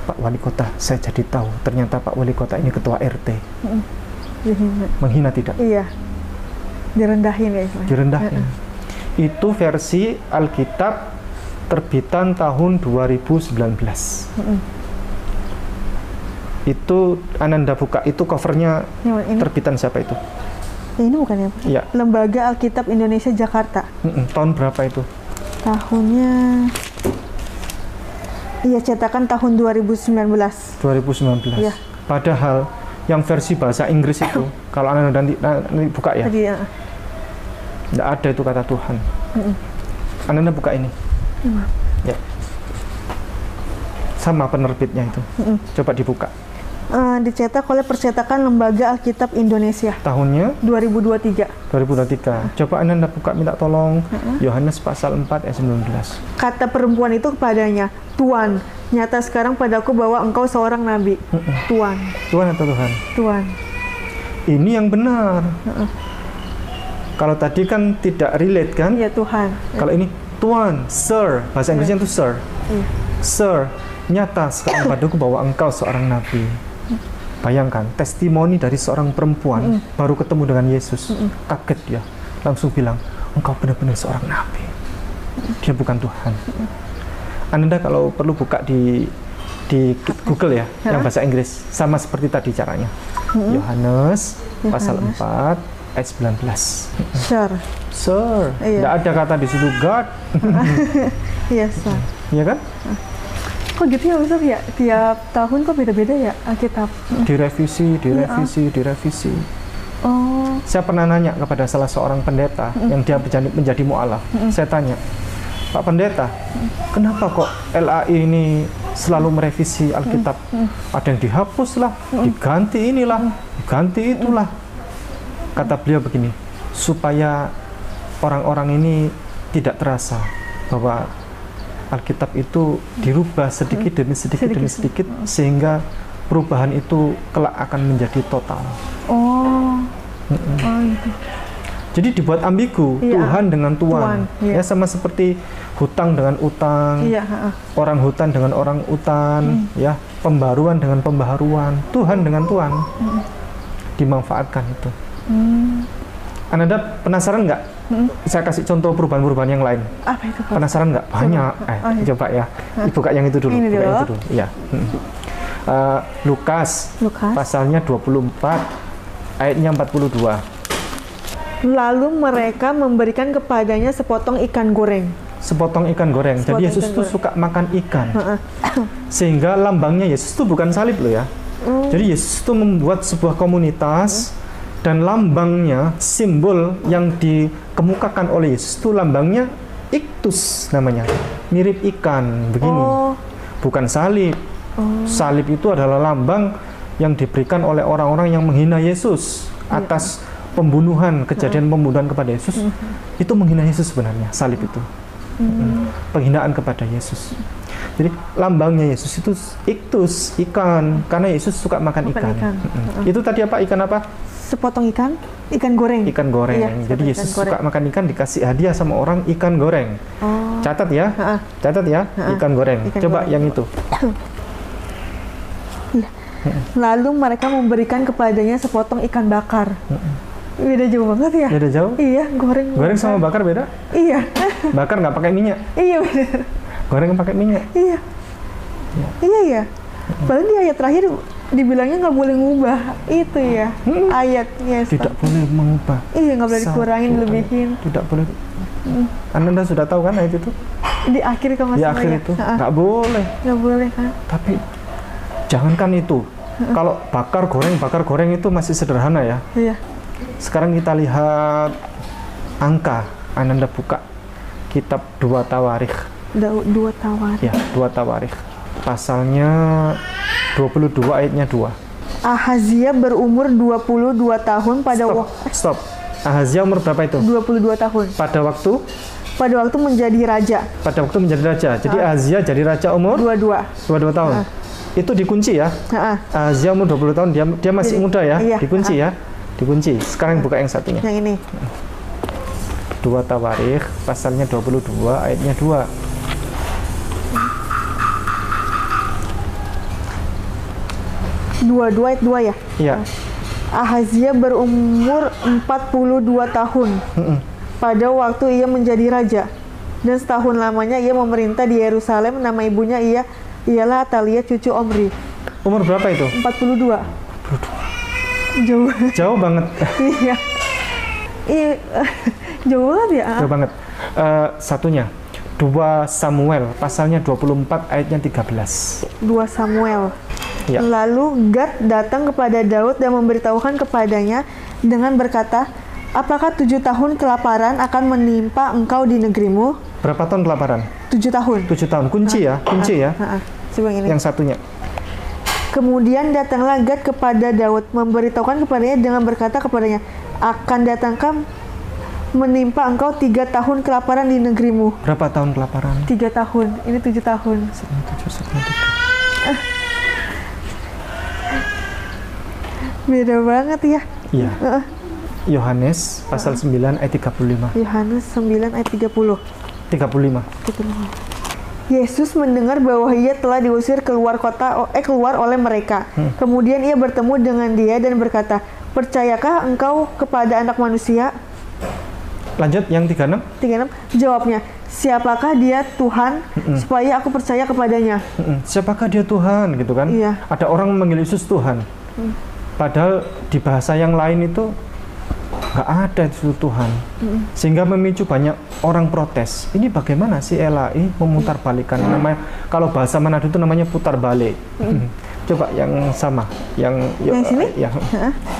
Pak wali kota, saya jadi tahu ternyata Pak wali kota ini ketua RT. Menghina tidak. Iya. Direndahin ya istilahnya. Direndahin. Itu versi Alkitab terbitan tahun 2019. Itu Ananda buka, itu covernya terbitan siapa itu? Ya, ini bukan ya Pak? Iya. Lembaga Alkitab Indonesia Jakarta. Tahun berapa itu? Tahunnya, iya cetakan tahun 2019. 2019. Iya. Padahal yang versi bahasa Inggris itu, kalau Anda nanti buka ya, Tadi, ya. tidak ada itu kata Tuhan. Anda buka ini. Ya. Sama penerbitnya itu. Coba dibuka. Dicetak oleh Percetakan Lembaga Alkitab Indonesia. Tahunnya 2023. 2023. Coba Anda buka, minta tolong. Yohanes pasal 4 ayat 19. Kata perempuan itu kepadanya, Tuan, nyata sekarang padaku bahwa engkau seorang nabi. Tuan. Tuhan atau Tuhan? Tuan. Ini yang benar. Kalau tadi kan tidak relate kan? Iya Tuhan. Kalau ini Tuan, Sir, bahasa Inggrisnya itu Sir. Sir, nyata sekarang padaku bahwa engkau seorang nabi. Bayangkan, testimoni dari seorang perempuan baru ketemu dengan Yesus. Kaget dia, langsung bilang, engkau benar-benar seorang nabi. Dia bukan Tuhan. Anda kalau perlu buka di Google ya, yang bahasa Inggris. Sama seperti tadi caranya. Yohanes pasal 4 ayat 19. Sir. Iya. Tidak ada kata di situ God. Iya, Sir. Iya kan? Kok gitu ya, Ustaz ya? Tiap tahun kok beda-beda ya Alkitab? Direvisi. Oh. Saya pernah nanya kepada salah seorang pendeta yang dia menjadi mu'alaf. Saya tanya, Pak Pendeta, kenapa kok LAI ini selalu merevisi Alkitab? Ada yang dihapus lah, diganti inilah, diganti itulah. Kata beliau begini, supaya orang-orang ini tidak terasa bahwa Alkitab itu dirubah sedikit demi sedikit sehingga perubahan itu kelak akan menjadi total. Oh gitu. Jadi dibuat ambigu, Tuhan dengan Tuan. Ya sama seperti hutang dengan utang, orang hutan dengan orang utan, ya pembaruan dengan pembaharuan, Tuhan dengan Tuan. Dimanfaatkan itu. Anda penasaran nggak? Saya kasih contoh perubahan-perubahan yang lain. Apa itu Pak? Penasaran nggak? Banyak. Coba ya. Buka yang itu dulu. Ini Buka dulu. yang itu dulu. Ya. Lukas pasalnya 24 ayatnya 42. Lalu mereka memberikan kepadanya sepotong ikan goreng. Sepotong ikan goreng. Jadi Yesus itu suka makan ikan. Sehingga lambangnya Yesus itu bukan salib loh ya. Jadi Yesus itu membuat sebuah komunitas dan lambangnya, simbol yang dikemukakan oleh Yesus itu lambangnya iktus namanya. Mirip ikan begini. Bukan salib. Salib itu adalah lambang yang diberikan oleh orang-orang yang menghina Yesus atas pembunuhan, kejadian pembunuhan kepada Yesus. Itu menghina Yesus sebenarnya, salib itu. Penghinaan kepada Yesus. Jadi lambangnya Yesus itu iktus, ikan, karena Yesus suka makan ikan. Itu tadi apa? Ikan apa? Sepotong ikan goreng. Ikan goreng. Iya, jadi Yesus suka makan ikan, dikasih hadiah sama orang ikan goreng. Catat ya, ikan goreng. Coba yang itu. Lalu mereka memberikan kepadanya sepotong ikan bakar. Beda jauh banget ya? Beda jauh? Iya, goreng. Goreng sama bakar beda? Iya. Bakar nggak pakai minyak? Iya benar. Goreng pakai minyak? Iya. Iya. Padahal di ayat terakhir dibilangnya nggak boleh ngubah itu ya ayatnya. Tidak boleh mengubah. Iya, nggak boleh dikurangin, dilebihin. Tidak boleh. Anda sudah tahu kan ayat itu? Di akhir kalau nggak salah. Di akhir itu nggak boleh. Nggak boleh kan? Tapi jangankan itu. Kalau bakar goreng itu masih sederhana ya. Iya. Sekarang kita lihat angka. Anda buka kitab 2 Tawarikh. 2 Tawarikh. Ya, 2 Tawarikh. Pasalnya 22 ayatnya 2. Ahazia berumur 22 tahun pada Stop. Ahazia umur berapa itu? 22 tahun. Pada waktu menjadi raja. Jadi Ahazia jadi raja umur 22 tahun. Itu dikunci ya. Ahazia umur 20 tahun, dia masih muda ya. Iya. Dikunci ya. Dikunci. Sekarang buka yang satunya. Yang ini. 2 Tawarikh pasalnya 22 ayatnya 2. Dua ayat 2 ya? Iya. Ahazia berumur 42 tahun pada waktu ia menjadi raja. Dan setahun lamanya ia memerintah di Yerusalem. Nama ibunya ialah Atalia cucu Omri. Umur berapa itu? 42. Jauh banget. Iya. Iya. Jauh banget ya. Jauh banget. Satunya 2 Samuel pasalnya 24 ayatnya 13. 2 Samuel. Ya. Lalu Gad datang kepada Daud dan memberitahukan kepadanya dengan berkata, apakah 7 tahun kelaparan akan menimpa engkau di negerimu? Berapa tahun kelaparan? 7 tahun. 7 tahun. Kunci ya. Coba ini. Yang satunya. Kemudian datanglah Gad kepada Daud, memberitahukan kepadanya dengan berkata kepadanya, akan datangkah menimpa engkau 3 tahun kelaparan di negerimu? Berapa tahun kelaparan? 3 tahun. Ini 7 tahun. 7. Beda banget ya. Iya. Yohanes pasal 9 ayat 35. Yohanes 9 ayat 35. 35. Yesus mendengar bahwa ia telah diusir keluar oleh mereka. Kemudian ia bertemu dengan dia dan berkata, percayakah engkau kepada Anak Manusia? Lanjut yang 36. 36. Jawabnya, siapakah dia Tuhan supaya aku percaya kepadanya? Siapakah dia Tuhan gitu kan? Iya. Ada orang memanggil Yesus Tuhan. Padahal di bahasa yang lain itu nggak ada itu Tuhan. Sehingga memicu banyak orang protes. Ini bagaimana sih LAI memutarbalikan? Namanya kalau bahasa Manado itu namanya putar balik. Coba yang sama, yang sini?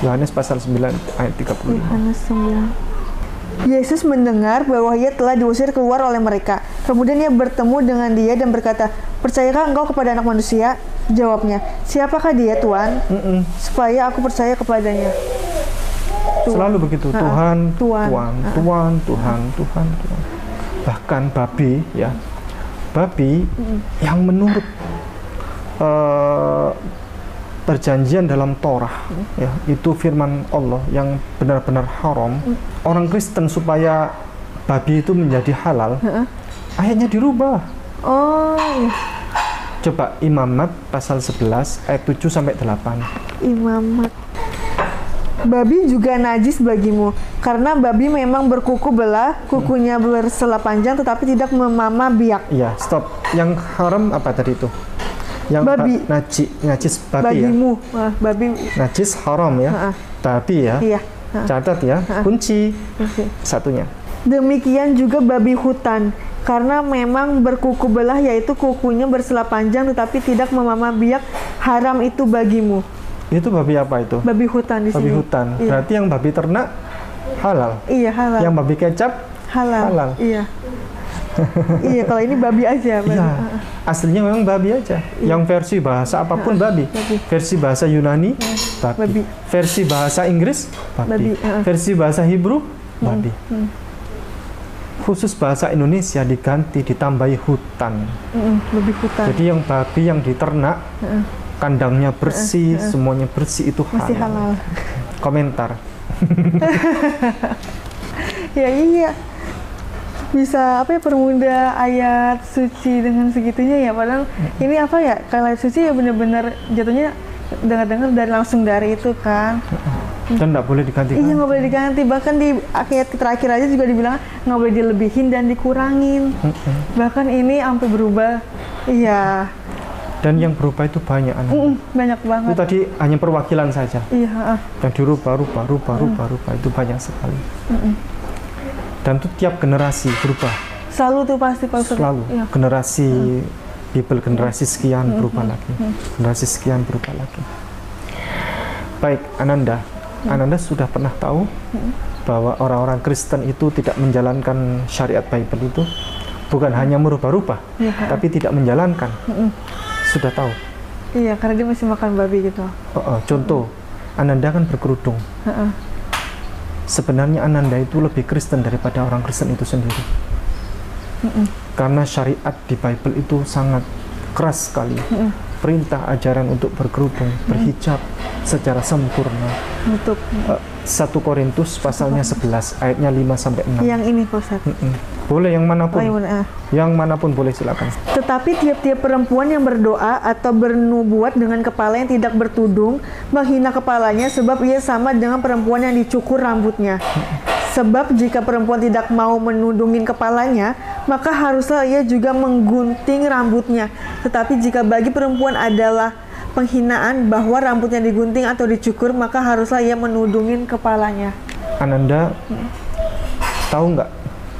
Yohanes pasal 9 ayat 35. Yohanes 9. Yesus mendengar bahwa ia telah diusir keluar oleh mereka. Kemudian ia bertemu dengan dia dan berkata, percayakah engkau kepada Anak Manusia? Jawabnya, siapakah dia Tuhan? Supaya aku percaya kepadanya. Selalu begitu, Tuhan. Tuhan. Bahkan babi ya, babi yang menurut perjanjian dalam Torah ya, itu firman Allah yang benar-benar haram. Orang Kristen supaya babi itu menjadi halal, ayatnya dirubah. Oh iya. Coba Imamat pasal 11 ayat 7 sampai 8. Imamat. Babi juga najis bagimu, karena babi memang berkuku belah, kukunya bersela panjang tetapi tidak memamah biak. Iya, stop. Yang haram apa tadi itu? Yang babi. Najis babi bagimu. Ya. Babi. Najis haram ya. Babi ya. Iya. Catat ya. Kunci. Satunya. Demikian juga babi hutan, karena memang berkuku belah, yaitu kukunya bersela panjang tetapi tidak memamah biak, haram itu bagimu. Itu babi apa itu? Babi hutan di sini. Babi hutan. Iya. Berarti yang babi ternak halal. Iya, halal. Yang babi kecap halal. Iya. Iya, kalau ini babi aja. Iya. Aslinya memang babi aja. Yang versi bahasa apapun babi. Versi bahasa Yunani babi. Versi bahasa Inggris babi. Versi bahasa Hebrew babi. Khusus bahasa Indonesia diganti ditambahi hutan. Babi hutan. Jadi yang babi yang diternak kandangnya bersih, semuanya bersih, itu halal. Masih halal. Komentar. Ya iya. Bisa apa ya, permudah ayat suci dengan segitunya ya, padahal ini apa ya, kalau ayat suci ya benar-benar jatuhnya dengar-dengar dari langsung dari itu kan. Dan nggak boleh diganti. Iya, nggak boleh diganti. Bahkan di ayat terakhir aja juga dibilang nggak boleh dilebihin dan dikurangin. Bahkan ini sampai berubah. Iya. Dan yang berubah itu banyak anak. Banyak banget. Itu tadi hanya perwakilan saja. Iya. Yang dirubah itu banyak sekali. Dan itu tiap generasi berubah. Selalu tuh pasti selalu. Iya. Generasi Bible generasi sekian berubah lagi. Generasi sekian berubah lagi. Baik, Ananda. Ananda sudah pernah tahu bahwa orang-orang Kristen itu tidak menjalankan syariat Bible itu, bukan hanya merubah-rubah, tapi tidak menjalankan. Sudah tahu? Iya, karena dia masih makan babi gitu. Contoh, Ananda kan berkerudung. Sebenarnya Ananda itu lebih Kristen daripada orang Kristen itu sendiri. Karena syariat di Bible itu sangat keras sekali. Perintah ajaran untuk berkerudung, berhijab secara sempurna. 1 Korintus pasalnya 11 ayatnya 5 sampai 6. Yang ini Pak Ustaz. Boleh yang manapun. Oh, iya, yang manapun boleh, silakan. Tetapi tiap-tiap perempuan yang berdoa atau bernubuat dengan kepala yang tidak bertudung menghina kepalanya, sebab ia sama dengan perempuan yang dicukur rambutnya. Sebab jika perempuan tidak mau menudungin kepalanya, maka haruslah ia juga menggunting rambutnya. Tetapi jika bagi perempuan adalah penghinaan bahwa rambutnya digunting atau dicukur, maka haruslah ia menudungin kepalanya. Ananda tahu nggak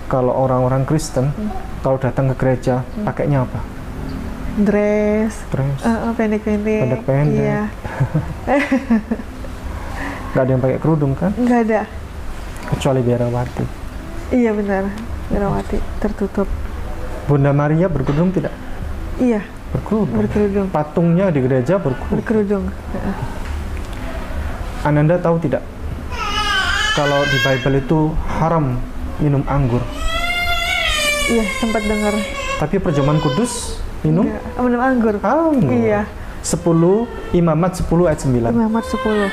kalau orang-orang Kristen kalau datang ke gereja pakainya apa? Dress. Pendek-pendek. Iya. Nggak ada yang pakai kerudung kan? Nggak ada. Kecuali Biarawati. Iya benar, Biarawati tertutup. Bunda Maria berkerudung tidak? Iya. Berkerudung. Patungnya di gereja berkerudung. Ananda tahu tidak kalau di Bible itu haram minum anggur? Iya, sempat dengar. Tapi perjamuan kudus minum anggur. Iya. 10 Imamat 10 ayat 9. Imamat 10.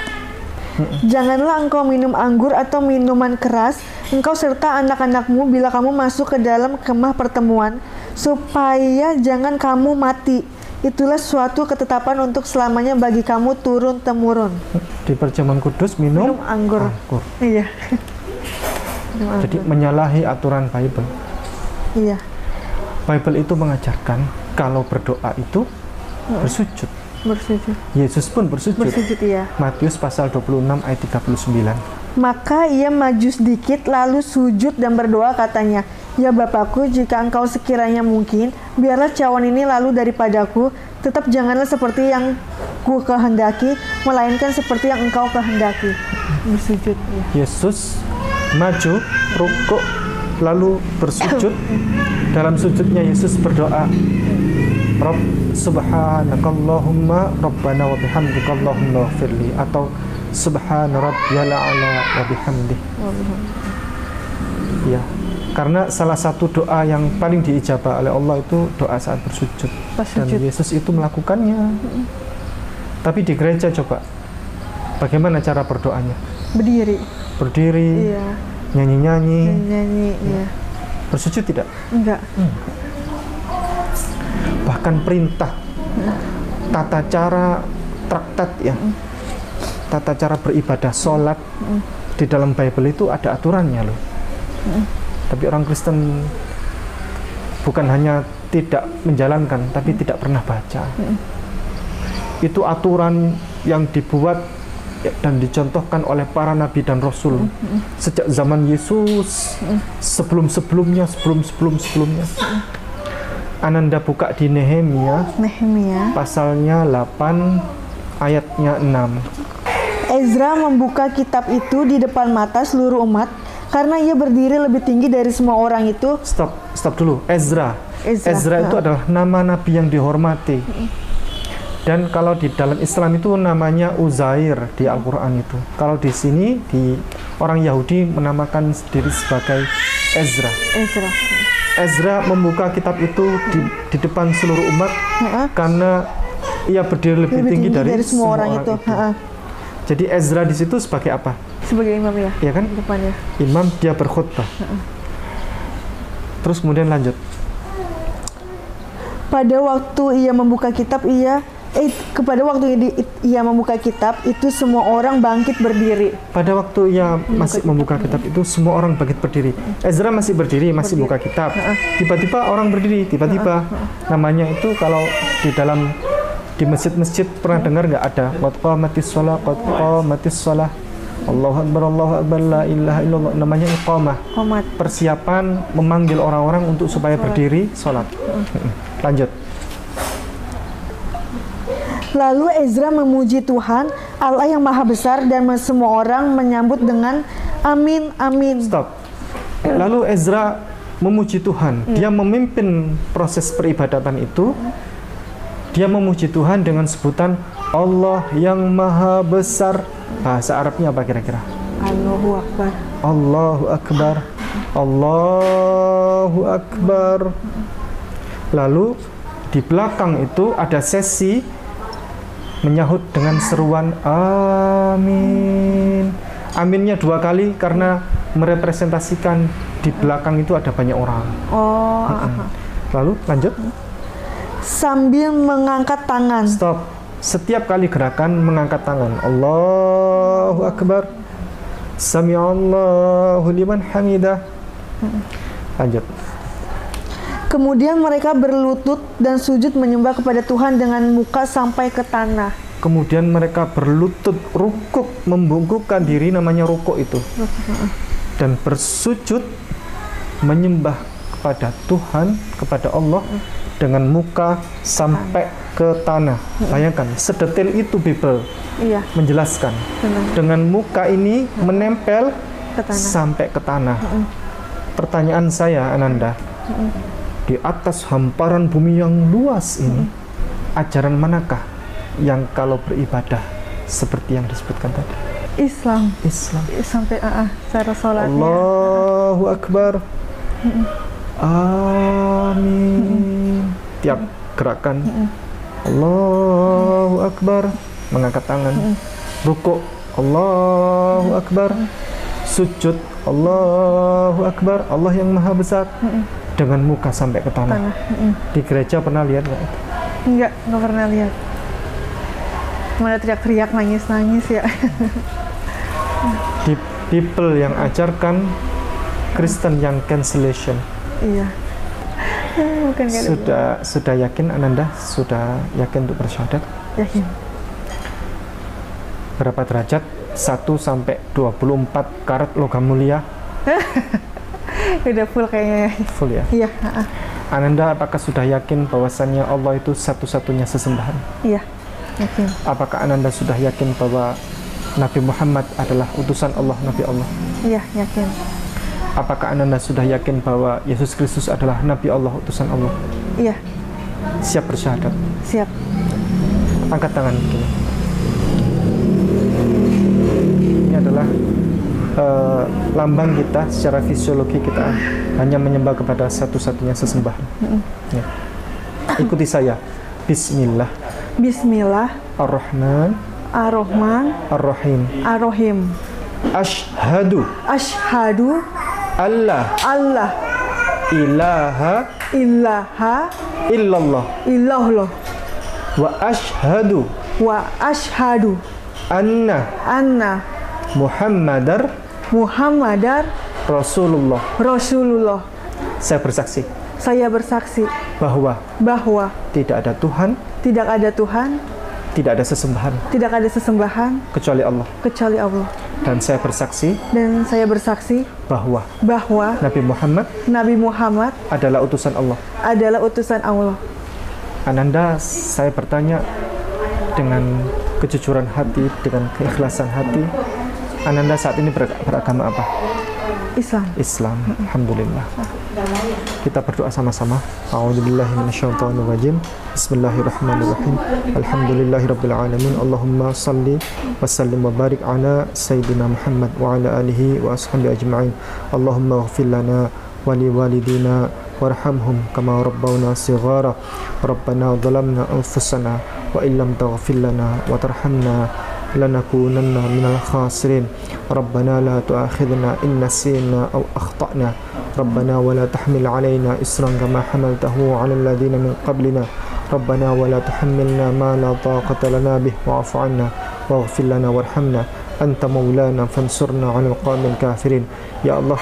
Janganlah engkau minum anggur atau minuman keras, engkau serta anak-anakmu bila kamu masuk ke dalam kemah pertemuan, supaya jangan kamu mati. Itulah suatu ketetapan untuk selamanya bagi kamu turun-temurun. Di perjamuan kudus minum anggur. Iya. Jadi menyalahi aturan Bible. Iya. Bible itu mengajarkan kalau berdoa itu bersujud. Yesus pun bersujud. Iya. Matius pasal 26 ayat 39. Maka ia maju sedikit lalu sujud dan berdoa, katanya, "Ya Bapakku, jika engkau sekiranya mungkin, biarlah cawan ini lalu daripadaku, tetap janganlah seperti yang ku kehendaki, melainkan seperti yang engkau kehendaki." Bersujud. Ya. Yesus maju, rukuk, lalu bersujud. Dalam sujudnya Yesus berdoa, Rabb subhanakallahumma rabbana wa bihamdika Allahumma ighfirli, atau subhana rabbiyal a'la wa bihamdih. Ya, karena salah satu doa yang paling diijabah oleh Allah itu doa saat bersujud. Dan Yesus itu melakukannya. Tapi di gereja coba, bagaimana cara berdoanya? Berdiri. Iya. Nyanyi-nyanyi. Iya. Bersujud tidak? Enggak. Bahkan perintah, tata cara traktat ya, tata cara beribadah, sholat di dalam Bible itu ada aturannya loh. Tapi orang Kristen bukan hanya tidak menjalankan, tapi tidak pernah baca. Itu aturan yang dibuat dan dicontohkan oleh para nabi dan rasul sejak zaman Yesus, sebelum-sebelumnya. Ananda buka di Nehemia pasalnya 8 ayatnya 6. Ezra membuka kitab itu di depan mata seluruh umat karena ia berdiri lebih tinggi dari semua orang itu. Stop dulu. Ezra itu adalah nama nabi yang dihormati. Dan kalau di dalam Islam itu namanya Uzair di Al-Quran itu. Kalau di sini di orang Yahudi menamakan diri sebagai Ezra. Ezra membuka kitab itu di depan seluruh umat karena ia berdiri lebih tinggi dari semua orang itu. Jadi Ezra di situ sebagai apa? Sebagai imam ya? Iya kan? Depannya. Imam, dia berkhutbah. Terus kemudian lanjut. Pada waktu ia membuka kitab, kepada waktu ia membuka kitab itu semua orang bangkit berdiri. Pada waktu ia masih membuka kitab itu semua orang bangkit berdiri. Ezra masih berdiri, masih buka kitab. Tiba-tiba orang berdiri, namanya itu kalau di masjid-masjid pernah dengar nggak ada? Qad qamatis shalah, Allahu akbar, la ilaha illallah. Namanya iqamah. Persiapan memanggil orang-orang untuk supaya berdiri sholat. Lanjut. Lalu Ezra memuji Tuhan, Allah yang Maha Besar, dan semua orang menyambut dengan amin, amin. Stop. Lalu Ezra memuji Tuhan. Dia memimpin proses peribadatan itu. Dia memuji Tuhan dengan sebutan Allah yang Maha Besar. Bahasa Arabnya apa kira-kira? Allahu Akbar. Allahu Akbar. Allahu Akbar. Lalu di belakang itu ada sesi menyahut dengan seruan amin, Aminnya 2 kali karena merepresentasikan di belakang itu ada banyak orang. Oh. Lalu lanjut. Sambil mengangkat tangan. Stop. Setiap kali gerakan mengangkat tangan. Allahu Akbar. Sami'allahu liman hamidah. Lanjut. Kemudian mereka berlutut dan sujud menyembah kepada Tuhan dengan muka sampai ke tanah. Kemudian mereka berlutut, rukuk, membungkukkan diri, namanya rukuk itu. Dan bersujud menyembah kepada Tuhan, kepada Allah dengan muka sampai ke tanah. Bayangkan, sedetail itu Bible menjelaskan. Dengan muka ini menempel ke tanah. Sampai ke tanah. Pertanyaan saya, Ananda, di atas hamparan bumi yang luas ini, ajaran manakah yang kalau beribadah seperti yang disebutkan tadi? Islam. Sampai cara sholatnya. Allahu Akbar. Amin. Tiap gerakan Allahu Akbar, mengangkat tangan. Rukuk Allahu Akbar. Sujud Allahu Akbar, Allah yang maha besar. Dengan muka sampai ke tanah. Di gereja pernah lihat nggak? Enggak pernah lihat. Malah teriak-teriak, nangis-nangis ya. Di people yang ajarkan Kristen yang cancellation. Iya. Bukan Sudah yakin Ananda? Sudah yakin untuk bersyahadat? Yakin. Berapa derajat? 1 sampai 24 karat logam mulia. Udah full kayaknya. Full ya? Iya. Ananda apakah sudah yakin bahwasannya Allah itu satu-satunya sesembahan? Iya, yakin. Apakah Ananda sudah yakin bahwa Nabi Muhammad adalah utusan Allah, Nabi Allah? Iya, yakin. Apakah Ananda sudah yakin bahwa Yesus Kristus adalah Nabi Allah, utusan Allah? Iya. Siap bersyahadat? Siap. Angkat tangan begini. Ini adalah lambang kita, secara fisiologi kita hanya menyembah kepada satu-satunya sesembahan. Ya. Ikuti saya. Bismillah. Bismillah. Ar-Rahman. Ar-Rahman. Ar-Rahim. Ar-Rahim. Ashhadu. Ashhadu. Allah. Allah. Ilaha. Ilaha. Illallah. Illallah. Wa ashhadu. Wa ashhadu. Anna. Muhammadar Rasulullah. Saya bersaksi bahwa tidak ada Tuhan, tidak ada sesembahan kecuali Allah. Dan saya bersaksi bahwa Nabi Muhammad adalah utusan Allah. Ananda, saya bertanya dengan kejujuran hati, dengan keikhlasan hati, Ananda saat ini beragama apa? Islam. Alhamdulillah. Kita berdoa sama-sama. A'udzubillahi minasyaitonirrajim. Bismillahirrahmanirrahim. Alhamdulillahirabbil alamin. Allahumma shalli wa sallim wa barik ala sayyidina Muhammad wa ala alihi wa ashabihi ajma'in. Allahumma ighfir lana wa liwalidina warhamhum kama rabbawna shighara. Rabbana dhalamna anfusana wa illam taghfir lana wa tarhamna lanakunanna minal khasirin. Rabbana la tu'akhidna in nasina aw akhtana. Rabbana wa la tahmil 'alaina isran kama hamaltahu 'alal ladzina min qablina. Rabbana wa la tuhammilna ma la taqata lana bih wa'fu 'anna waghfir lana warhamna anta maulana fansurna 'alal qaumil kafirin. Ya Allah,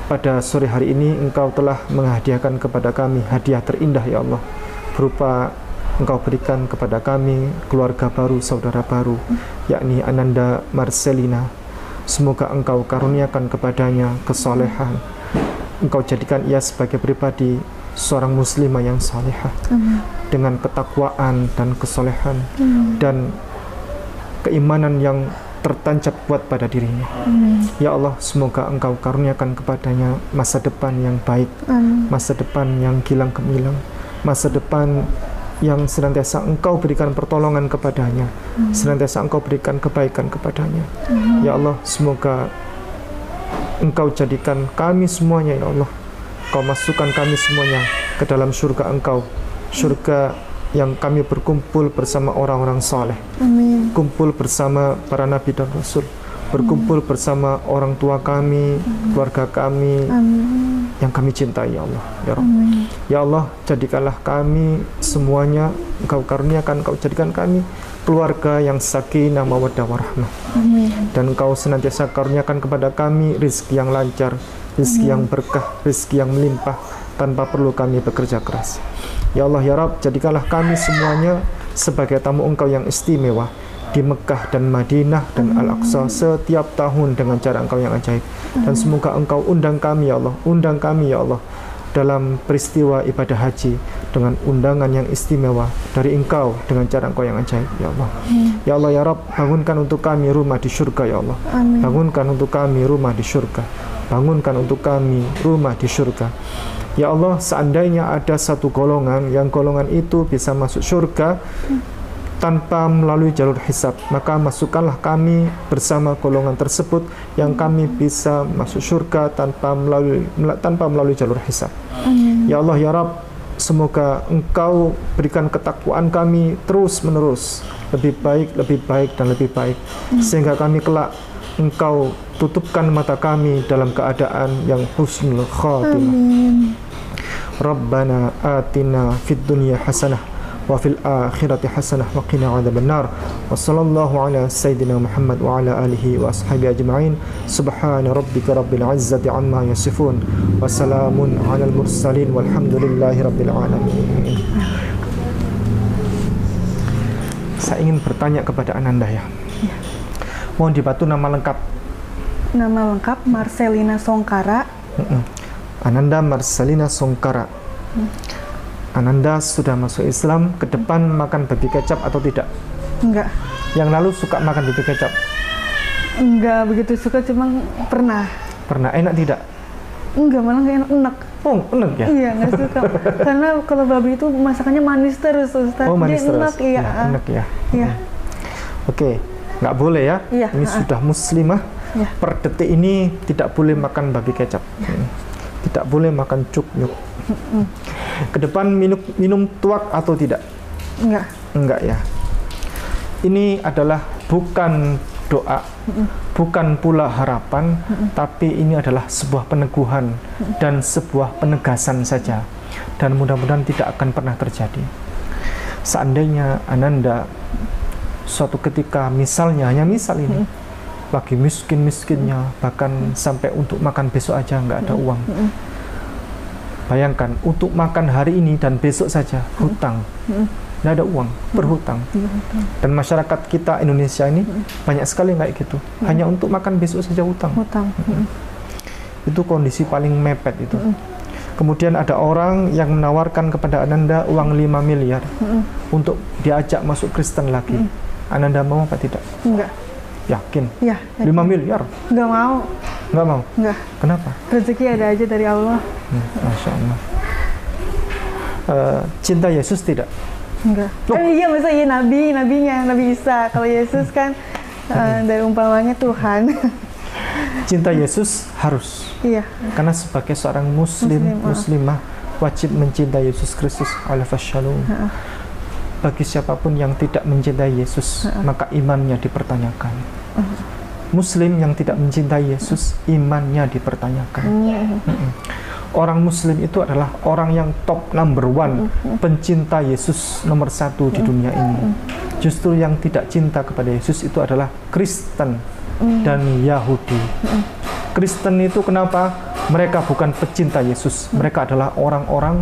pada sore hari ini Engkau telah menghadiahkan kepada kami hadiah terindah ya Allah, berupa Engkau berikan kepada kami keluarga baru, saudara baru, yakni Ananda Marcelina. Semoga Engkau karuniakan kepadanya kesolehan. Engkau jadikan ia sebagai pribadi seorang muslimah yang salehah, dengan ketakwaan dan kesolehan dan keimanan yang tertancap kuat pada dirinya. Ya Allah, semoga Engkau karuniakan kepadanya masa depan yang baik, masa depan yang gilang gemilang, masa depan yang senantiasa Engkau berikan pertolongan kepadanya, senantiasa Engkau berikan kebaikan kepadanya. Ya Allah, semoga Engkau jadikan kami semuanya, ya Allah, Engkau masukkan kami semuanya ke dalam surga Engkau, surga yang kami berkumpul bersama orang-orang saleh, kumpul bersama para nabi dan rasul, berkumpul bersama orang tua kami, keluarga kami yang kami cintai ya Allah. Ya Rabb. Ya Allah, jadikanlah kami semuanya, Engkau karuniakan, Engkau jadikan kami keluarga yang sakinah mawaddah warahmah. Dan Engkau senantiasa karuniakan kepada kami rezeki yang lancar, rezeki yang berkah, rezeki yang melimpah tanpa perlu kami bekerja keras. Ya Allah ya Rabb, jadikanlah kami semuanya sebagai tamu Engkau yang istimewa di Mekah dan Madinah dan Al-Aqsa setiap tahun dengan cara Engkau yang ajaib. Dan semoga Engkau undang kami ya Allah, undang kami ya Allah dalam peristiwa ibadah haji dengan undangan yang istimewa dari Engkau dengan cara Engkau yang ajaib ya Allah. Ya Allah ya Rabb, bangunkan untuk kami rumah di surga ya Allah. Bangunkan untuk kami rumah di surga. Bangunkan untuk kami rumah di surga. Ya Allah, seandainya ada satu golongan yang golongan itu bisa masuk surga tanpa melalui jalur hisab, maka masukkanlah kami bersama golongan tersebut yang kami bisa masuk surga tanpa melalui jalur hisab. Ya Allah ya Rabb, semoga Engkau berikan ketakwaan kami terus menerus lebih baik dan lebih baik, sehingga kami kelak Engkau tutupkan mata kami dalam keadaan yang husnul khatimah. Rabbana atina fid dunya hasanah wa fil akhirati hasanah wa qina adzabannar. Wa sallallahu ala sayyidina Muhammad wa ala alihi wa ashabihi ajma'in. Subhana rabbika rabbil izzati amma yasifun wa salamun alal mursalin walhamdulillahi rabbil alamin. Saya ingin bertanya kepada Ananda ya. Mohon dibantu nama lengkap. Nama lengkap Marcelina Songkara. Ananda Marcelina Songkara. Ananda sudah masuk Islam, ke depan makan babi kecap atau tidak? Enggak. Yang lalu suka makan babi kecap? Enggak begitu suka, cuma pernah. Pernah, enak tidak? Enggak, malah nggak enak. Oh, enak ya? Iya, nggak suka. Karena kalau babi itu masakannya manis terus, Ustaz. Oh, manis dia terus? Enak, iya. Ya, enak ya? Iya. Oke, nggak boleh ya? Iya. Ini sudah muslimah. Iya. Per detik ini tidak boleh makan babi kecap. Tidak boleh makan cuknyuk. Ke depan minum tuak atau tidak? Enggak. Enggak ya. Ini adalah bukan doa, bukan pula harapan, tapi ini adalah sebuah peneguhan dan sebuah penegasan saja. Dan mudah-mudahan tidak akan pernah terjadi. Seandainya Ananda suatu ketika misalnya, hanya misal ini, lagi miskin-miskinnya, bahkan sampai untuk makan besok aja nggak ada uang. Bayangkan, untuk makan hari ini dan besok saja, hutang. Nggak ada uang, berhutang. Dan masyarakat kita Indonesia ini banyak sekali kayak gitu. Hanya untuk makan besok saja hutang. Itu kondisi paling mepet itu. Kemudian ada orang yang menawarkan kepada Ananda uang 5 miliar untuk diajak masuk Kristen lagi. Ananda mau apa tidak? Enggak. Yakin? Ya. 5 miliar? Enggak mau. Enggak mau? Enggak. Kenapa? Rezeki ada aja dari Allah. Masya Allah. Cinta Yesus tidak? Enggak. Iya, masa iya nabinya, Nabi Isa. Kalau Yesus kan dari umpamanya Tuhan. Cinta Yesus harus. Iya. Karena sebagai seorang muslimah wajib mencintai Yesus Kristus alaihi wasallam. Bagi siapapun yang tidak mencintai Yesus, maka imannya dipertanyakan. Muslim yang tidak mencintai Yesus, imannya dipertanyakan. Orang Muslim itu adalah orang yang top number one, pencinta Yesus nomor 1 di dunia ini. Justru yang tidak cinta kepada Yesus itu adalah Kristen dan Yahudi. Kristen itu kenapa? Mereka bukan pecinta Yesus. Mereka adalah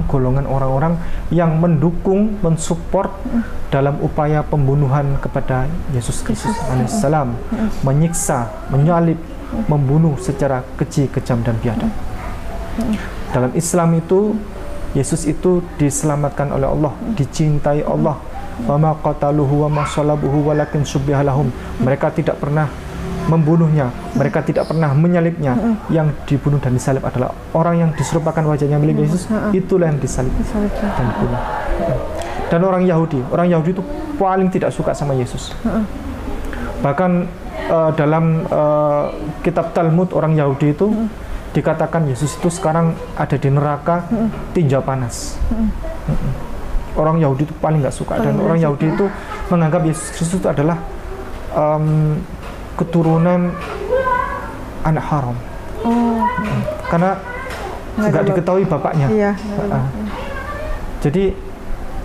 golongan orang-orang yang mendukung, mensupport dalam upaya pembunuhan kepada Yesus Kristus alaihissalam, menyiksa, menyalib, membunuh secara keji, kejam dan biadab. Dalam Islam itu, Yesus itu diselamatkan oleh Allah, dicintai Allah. Wa ma qataluhu wa ma salabuhu walakin syubbiha lahum. Mereka tidak pernah membunuhnya, mereka tidak pernah menyalibnya. Yang dibunuh dan disalib adalah orang yang diserupakan wajahnya milik Yesus, itulah yang disalib dan dibunuh. Dan orang Yahudi itu paling tidak suka sama Yesus. Bahkan dalam kitab Talmud orang Yahudi itu dikatakan Yesus itu sekarang ada di neraka tinja panas. Orang Yahudi itu paling nggak suka, dan orang Yahudi itu menganggap Yesus Kristus itu adalah keturunan anak haram. Oh. Karena nggak diketahui bapaknya. Iya. Jadi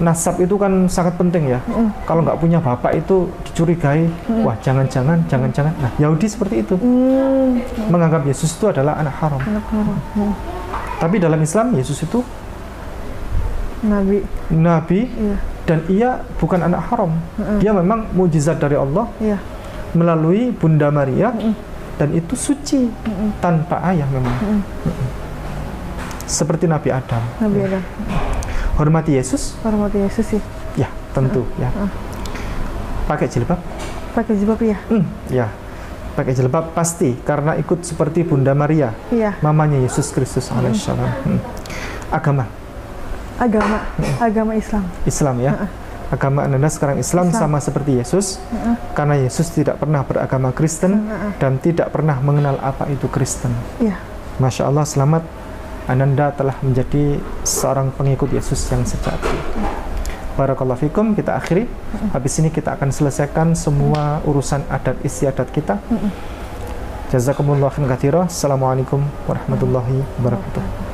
nasab itu kan sangat penting ya. Kalau nggak punya bapak itu dicurigai, wah jangan-jangan. Nah, Yahudi seperti itu, menganggap Yesus itu adalah anak haram. Tapi dalam Islam Yesus itu nabi, iya. Dan ia bukan anak haram. Dia memang mukjizat dari Allah, iya. Melalui Bunda Maria, dan itu suci, tanpa ayah memang. Seperti Nabi Adam. Hormati Yesus. Hormati Yesus sih. Ya, tentu ya. Pakai jilbab. Pakai jilbab ya. Ya, pakai jilbab pasti karena ikut seperti Bunda Maria, iya. Mamanya Yesus Kristus alaihissalam. Agama Islam. Islam ya. Agama Anda sekarang Islam sama seperti Yesus, karena Yesus tidak pernah beragama Kristen dan tidak pernah mengenal apa itu Kristen. Iya. Masya Allah, selamat. Ananda telah menjadi seorang pengikut Yesus yang sejati. Barakallahu fikum, kita akhiri. Habis ini kita akan selesaikan semua urusan adat istiadat kita. Jazakumullah khairan katsira. Assalamualaikum warahmatullahi wabarakatuh.